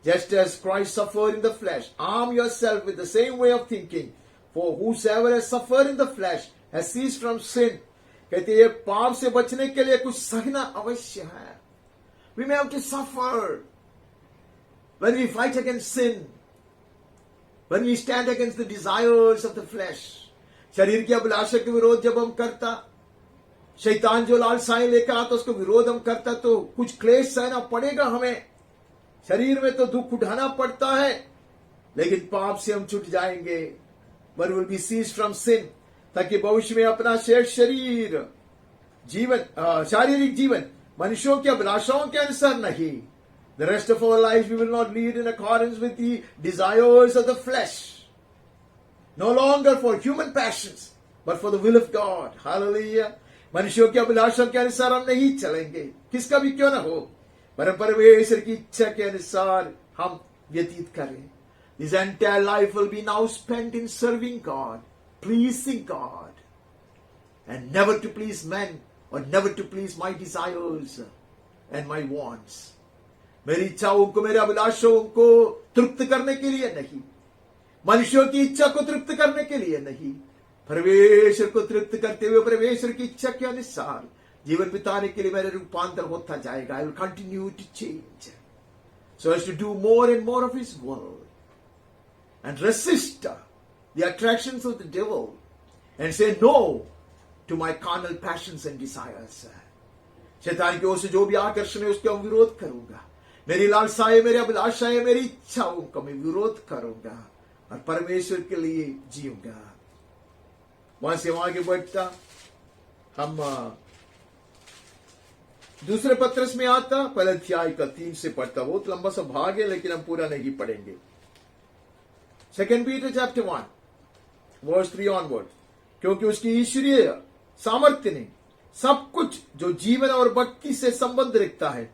Just as Christ suffered in the flesh, arm yourself with the same way of thinking. For whosoever has suffered in the flesh has ceased from sin. कहते हैं पाप से बचने के लिए कुछ सहना अवश्य है। We may have to suffer when we fight against sin, when we stand against the desires of the flesh. शरीर की अभिलाषा के विरोध जब हम करता, शैतान जो लालसाएं लेकर आता उसको विरोध हम करता, तो कुछ क्लेश सहना पड़ेगा हमें। शरीर में तो दुख उठाना पड़ता है, लेकिन पाप से हम छूट जाएंगे। But will be ceased from sin, ताकि भविष्य में अपना शेष शारीरिक जीवन मनुष्यों की अभिलाषाओं के अनुसार नहीं। The rest of our lives we will not lead in accordance with the desires of the flesh. No longer for human passions, but for the will of God. Hallelujah. मनुष्यों की अभिलाषा के अनुसार हम नहीं चलेंगे, किसका भी क्यों ना हो, पर परमेश्वर की इच्छा के अनुसार हम व्यतीत करें। This entire life will be now spent in serving God, pleasing God, and never to please men or never to please my desires and my wants. मेरी इच्छाओं को, मेरे अभिलाषाओं को तृप्त करने के लिए नहीं, मनुष्यों की इच्छा को तृप्त करने के लिए नहीं, परमेश्वर को तृप्त करते हुए परमेश्वर की इच्छा के अनुसार जीवन बिताने के लिए मेरा रूपांतर होता जाएगा। I will continue to change so as to do more and more of His will and resist the attractions of the devil and say no to my carnal passions and desires. शैतान की ओर से जो भी आकर्षण है उसका मैं विरोध करूंगा। मेरी लालसाएं, मेरी अभिलाषाएं, मेरी इच्छाओं का मैं विरोध करूंगा और परमेश्वर के लिए जीऊंगा। वहां से वहां आगे बढ़ता हम दूसरे पत्रस में आता, पहले अध्याय का 3 से पढ़ता। बहुत लंबा सा भाग है लेकिन हम पूरा नहीं पढ़ेंगे। 2 Peter chapter 1 verse 3 onward। क्योंकि उसकी ईश्वरीय सामर्थ्य ने सब कुछ जो जीवन और भक्ति से संबंध रखता है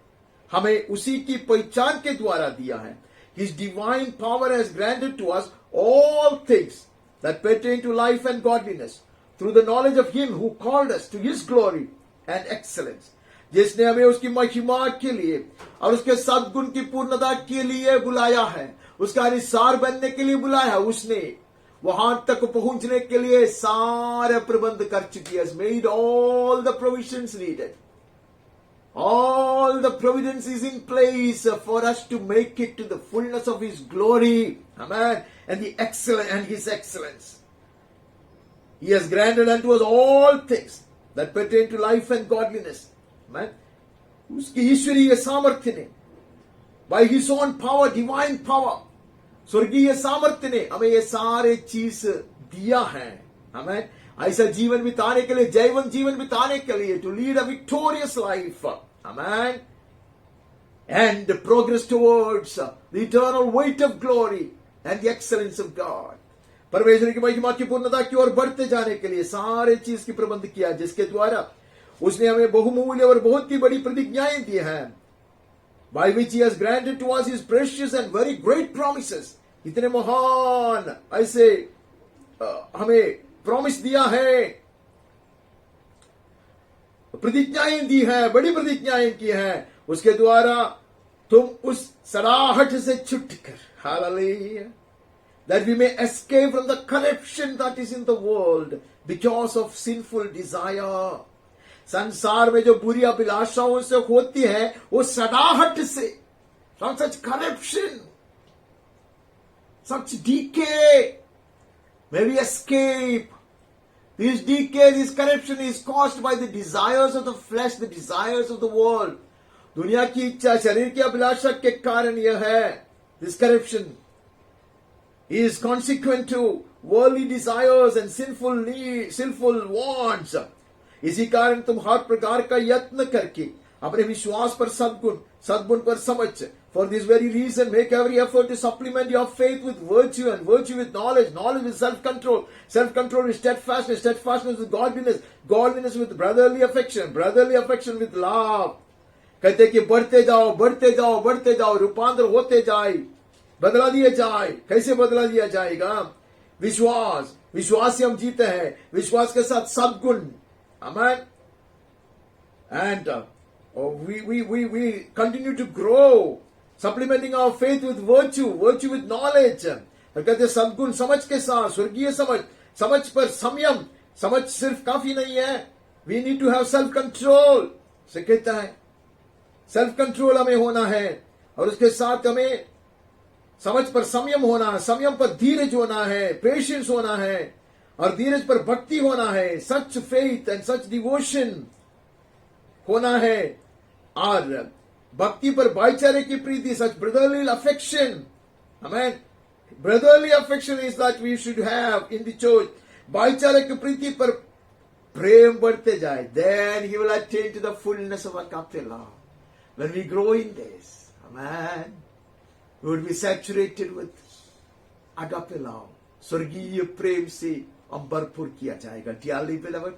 हमें उसी की पहचान के द्वारा दिया है। His divine power has granted to us all things that pertain to life and godliness through the knowledge of Him who called us to His glory and excellence। जिसने हमें उसकी महिमा के लिए और उसके सद्गुण की पूर्णता के लिए बुलाया है, उसका अनुसार बनने के लिए बुलाया है। उसने वहां तक पहुंचने के लिए सारे प्रबंध कर चुकी है। Made all the provisions needed. All the providence is in place for us to make it to the fullness of His glory. Amen. And His excellence. He has granted unto us all things that pertain to life and godliness. Amen. उसकी ईश्वरीय सामर्थ्य ने, by His own power, divine power, स्वर्गीय सामर्थ्य ने हमें ये सारे चीज दिया है। हमें ऐसा जीवन बिताने के लिए, जैवन जीवन बिताने के लिए, to lead a victorious life. Amen. And progress towards the eternal weight of glory and the excellence of God. परमेश्वर की महिमा की पूर्णता की ओर बढ़ते जाने के लिए सारे चीज की प्रबंध किया, जिसके द्वारा उसने हमें बहुमूल्य और बहुत ही बड़ी प्रतिज्ञाएं दी हैं। By which He has granted to us His precious and very great promises। इतने महान ऐसे हमें प्रॉमिस दिया है, प्रतिज्ञाएं दी है, बड़ी प्रतिज्ञाएं की है। उसके द्वारा तुम उस सड़ाहट से छुटकर, hallelujah, that we may escape from the corruption that is in the world because of sinful desire। संसार में जो बुरी अभिलाषाओं से होती है वो सड़ाहट से, from such corruption, such decay, May we escape. This decay, this corruption is caused by the desires of the flesh, the desires of the world. दुनिया की इच्छा, शरीर की अभिलाषा के कारण यह है. This corruption is consequent to worldly desires and sinful needs, sinful wants. इसी कारण तुम हर प्रकार का यत्न करके अपने विश्वास पर सद्गुण पर समझ. For this very reason, make every effort to supplement your faith with virtue, and virtue with knowledge, knowledge with self-control, self-control with steadfastness, steadfastness with godliness, godliness with brotherly affection, brotherly affection with love. कहते कि बढ़ते जाओ, बढ़ते जाओ, बढ़ते जाओ, रूपांतर होते जाए, बदला दिया जाए. कैसे बदला दिया जाएगा? विश्वास, विश्वास से हम जीते हैं, विश्वास के साथ सद्गुण. Amen. And we continue to grow, supplementing our faith with virtue, virtue with knowledge. और कहते सद्गुण समझ के साथ, स्वर्गीय समझ, समझ पर संयम. समझ सिर्फ काफी नहीं है. We need to have self control. से कहता है सेल्फ कंट्रोल हमें होना है, और उसके साथ हमें समझ पर संयम होना है, संयम पर धीरज होना है, पेशेंस होना है, और धीरज पर भक्ति होना है, सच फेथ एंड सच डिवोशन होना है, और भक्ति पर भाईचारे की प्रीति, सच brotherly affection. Amen. Brotherly affection is that we should have in the church. भाईचारे की प्रीति पर प्रेम बढ़ते जाए. Then he will attain to the fullness of agape love. When we grow in this, amen, we would be saturated with agape love. स्वर्गीय प्रेम से हम भरपूर किया जाएगा. Dearly beloved,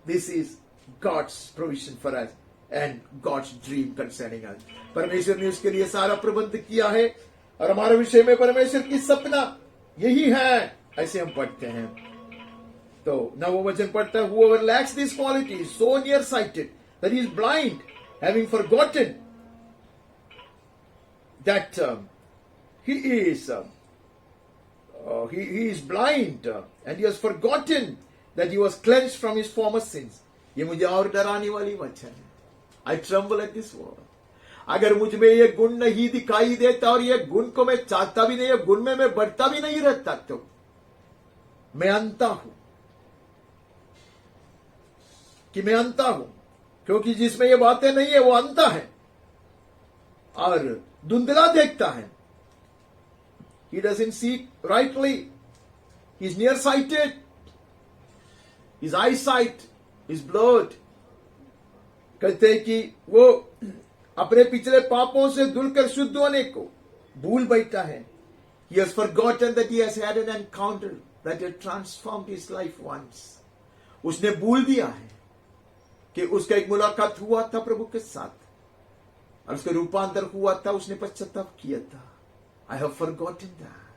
this is God's provision for us and God's dream concerning us. परमेश्वर ने उसके लिए सारा प्रबंध किया है, और हमारे विषय में परमेश्वर की सपना यही है. ऐसे हम पढ़ते हैं. तो नवों वचन पढ़ता है, whoever lacks this quality is so nearsighted that he is blind, having forgotten that he is blind, and he has forgotten that he was cleansed from his former sins. ये मुझे और डराने वाली वचन है. I tremble at this word. अगर मुझ में ये गुण नहीं दिखाई देता, और ये गुण को मैं चाहता भी नहीं, ये गुण में मैं बढ़ता भी नहीं रहता, तो मैं अंता हूं. कि मैं अंता हूं, क्योंकि जिसमें ये बातें नहीं है वो अंता है और धुंधला देखता है. He doesn't see rightly. He's nearsighted. His eyesight is blurred. कहते हैं कि वो अपने पिछले पापों से धुलकर शुद्ध होने को भूल बैठा है. He has forgotten that he has had an encounter that had transformed his life once. उसने भूल दिया है कि उसका एक मुलाकात हुआ था प्रभु के साथ, और उसका रूपांतर हुआ था, उसने पश्चाताप किया था. I have forgotten that.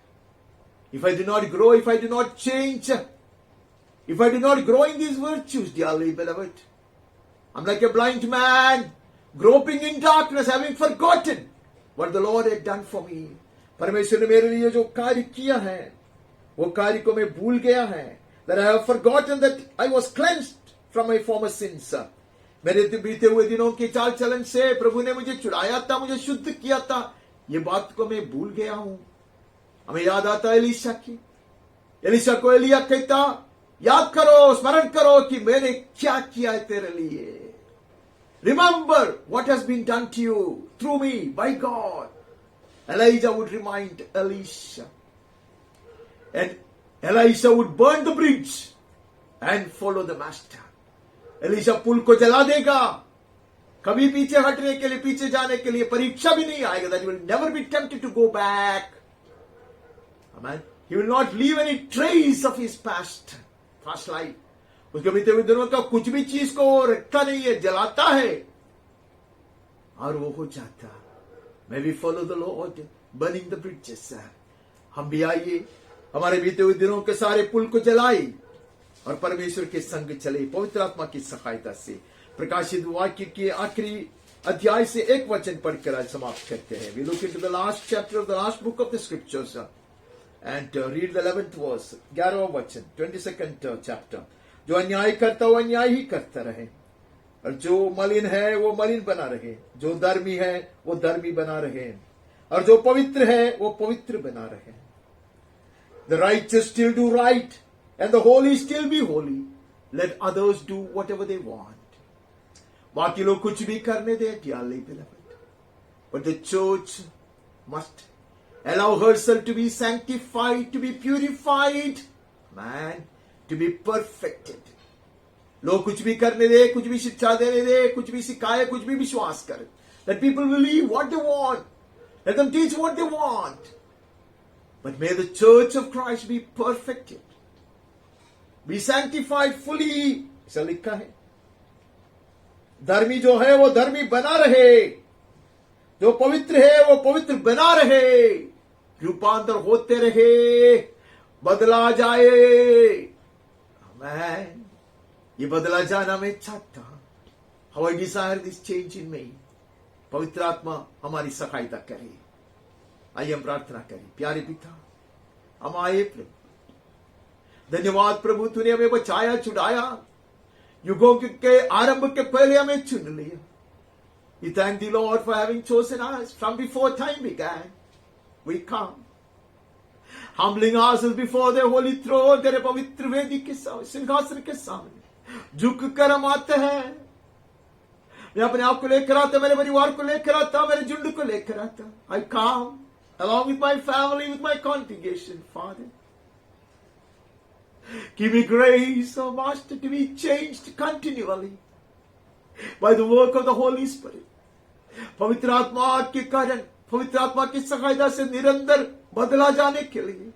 If I do not grow, if I do not change, if I do not grow in these virtues, dearly beloved, I'm like a blind man, groping in darkness, having forgotten what the Lord had done for me. परमेश्वर ने मेरे लिए जो कार्य किया है, वो कार्य को मैं भूल गया है. That I have forgotten that I was cleansed from my former sins. मेरे बीते हुए दिनों के चाल चलन से प्रभु ने मुझे छुड़ाया था, मुझे शुद्ध किया था. ये बात को मैं भूल गया हूं. हमें याद आता है एलीशा की. एलीशा को एलिया कहता, याद करो, स्मरण करो कि मैंने क्या किया है तेरे लिए. Remember what has been done to you through me by God. Elijah would remind Elisha, and Elisha would burn the bridge and follow the master. Elisha पुल को जला देगा, कभी पीछे हटने के लिए, पीछे जाने के लिए परीक्षा भी नहीं आएगा. That he will never be tempted to go back. Amen. He will not leave any trace of his past life. उसके बीते हुए दिनों का कुछ भी चीज को रखता नहीं है, जलाता है और वो हो जाता. May we follow the Lord, burning the bridges. हम भी आइए, हमारे बीते हुए दिनों के सारे पुल को जलाए और परमेश्वर के संग चले, पवित्र आत्मा की सहायता से. प्रकाशित वाक्य के आखिरी अध्याय से एक वचन पढ़कर आज समाप्त करते हैं. We look into the last chapter of the last book of the scriptures and read the 11th verse. 11वां वचन, 22nd chapter. जो अन्याय करता वो अन्याय ही करता रहे, और जो मलिन है वो मलिन बना रहे, जो धर्मी है वो धर्मी बना रहे, और जो पवित्र है वो पवित्र बना रहे. The righteous still do right, and the holy still be holy. Let others do whatever they want. बाकी लोग कुछ भी करने दे, dearly beloved. But the church must allow herself to be sanctified, to be purified, man, to be perfected. लोग कुछ भी करने दे, कुछ भी शिक्षा देने दे, कुछ भी सिखाए, कुछ भी विश्वास करे. Let people believe what they want. Let them teach what they want. But may the church of Christ be perfected. Be sanctified fully. ऐसा लिखा है. धर्मी जो है वो धर्मी बना रहे. जो पवित्र है वो पवित्र बना रहे. रूपांतर होते रहे. बदला जाए. Amen. ये बदला जाना मैं चाहता हूं. How I desire this change in me. पवित्र आत्मा हमारी सहायता करे. आइए हम प्रार्थना करें. प्यारे पिता, हम आए प्रभु. धन्यवाद प्रभु, तूने हमें बचाया, छुड़ाया. युगों के आरंभ के पहले हमें चुन लिया. We thank the Lord for having chosen us from before time began. We come humbling ourselves before their holy throne, तेरे पवित्र वेदी के सामने, सिंहासन के सामने झुक कर हम आते हैं. मैं अपने आप को लेकर आता, मेरे परिवार को लेकर आता, मेरे झुंड को लेकर आता. I come along with my family, with my congregation, Father. Give me grace, oh Master, to be changed continually by the work of the Holy Spirit. पवित्र आत्मा के कारण, पवित्र आत्मा की सहायता से निरंतर बदला जाने के लिए,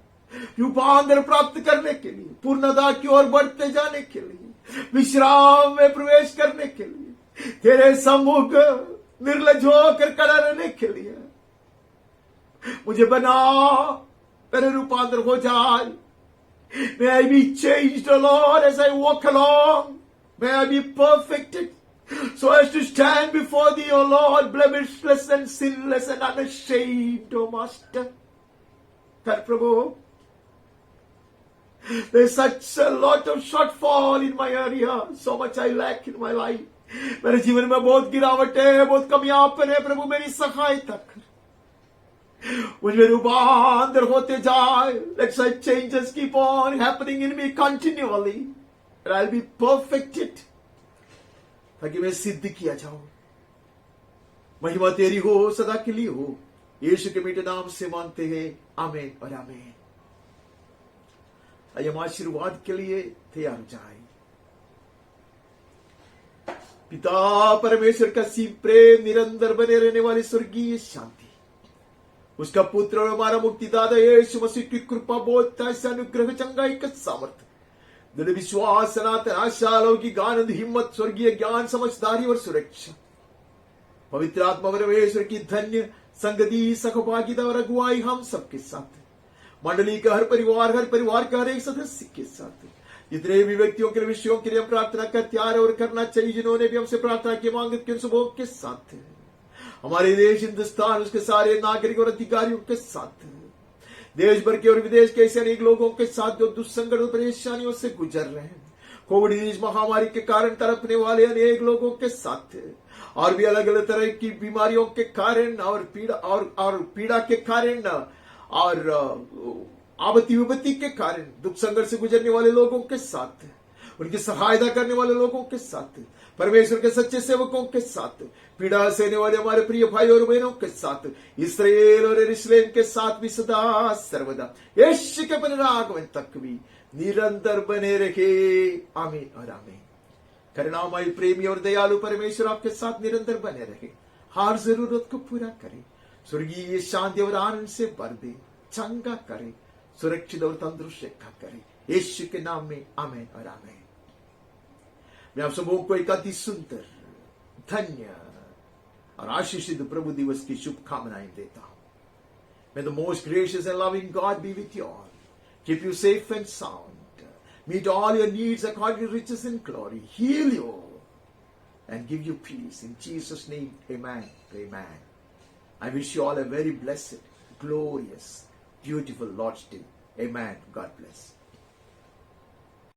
रूपांतर प्राप्त करने के लिए, पूर्णता की ओर बढ़ते जाने के लिए, विश्राम में प्रवेश करने के लिए, तेरे सम्मुख निर्लज होकर खड़ा रहने के लिए मुझे बना. मेरे रूपांतर हो जाए. May I be changed, O Lord, as I walk along. May I be perfected, so as to stand before Thee, O Lord, blemishless and sinless and unashamed, O Master. That Prabhu, there's such a lot of shortfall in my area, so much I lack in my life. मेरे जीवन में बहुत गिरावट है, बहुत कमियापन है. प्रभु मेरी सहायता कर. मुझे रूपांतर होते जाए. Let such changes keep on happening in me continually, and I'll be perfected, ताकि मैं सिद्ध किया जाऊं. महिमा तेरी हो, सदा के लिए हो. यीशु के मीठे नाम से मांगते हैं. आमीन और आमीन. आइए हम आशीर्वाद के लिए तैयार हो जाए. पिता परमेश्वर का सीम प्रेम, निरंतर बने रहने वाली स्वर्गीय शांति, उसका पुत्र और हमारा मुक्तिदाता यीशु मसीह की कृपा, बोधता अनुग्रह, चंगाई का सामर्थ्य, दृढ़ विश्वास, सनातन आशा, अलौकिक आनंद, हिम्मत, स्वर्गीय ज्ञान, समझदारी और सुरक्षा, पवित्र आत्मा परमेश्वर की धन्य संगति, सहभागिता और अगुवाई हम सबके साथ, मंडली का हर परिवार का हर एक सदस्य के साथ, जितने भी व्यक्तियों के विषयों के लिए हम प्रार्थना करते आ रहे और करना चाहिए, जिन्होंने भी हमसे प्रार्थना की मांग के सुबह के साथ, हमारे देश हिंदुस्तान, उसके सारे नागरिक और अधिकारियों के साथ, देश भर के और विदेश के ऐसे अनेक लोगों के साथ जो दुस्संकट और परेशानियों से गुजर रहे हैं, कोविड महामारी के कारण तड़पने वाले अनेक लोगों के साथ, और भी अलग अलग तरह की बीमारियों के कारण और पीड़ा के कारण और आपत्ति विपत्ति के कारण दुख संघर्ष से गुजरने वाले लोगों के साथ, उनकी सहायता करने वाले लोगों के साथ, परमेश्वर के सच्चे सेवकों के साथ, पीड़ा सहने वाले हमारे प्रिय भाई और बहनों के साथ, इसराइल और यरूशलेम के साथ भी सदा सर्वदा यीशु के पुनरागमन तक भी निरंतर बने रखे. आमीन और आमीन. करुणामय, प्रेमी और दयालु परमेश्वर आपके साथ निरंतर बने रहे, हर जरूरत को पूरा करे, स्वर्गीय शांति और आनंद से भर दे, चंगा करे, सुरक्षित और तंदुरुस्त रखा करे. यीशु के नाम में आमीन और आमीन. मैं आप सबों को एक अति सुंदर, धन्य और आशीषित प्रभु दिवस की शुभकामनाएं देता हूं. May the most gracious and loving God be with you all. Keep you safe and sound. Meet all your needs according to riches and glory. Heal you and give you peace. In Jesus' name, amen. Amen. I wish you all a very blessed, glorious, beautiful Lord's Day. Amen. God bless.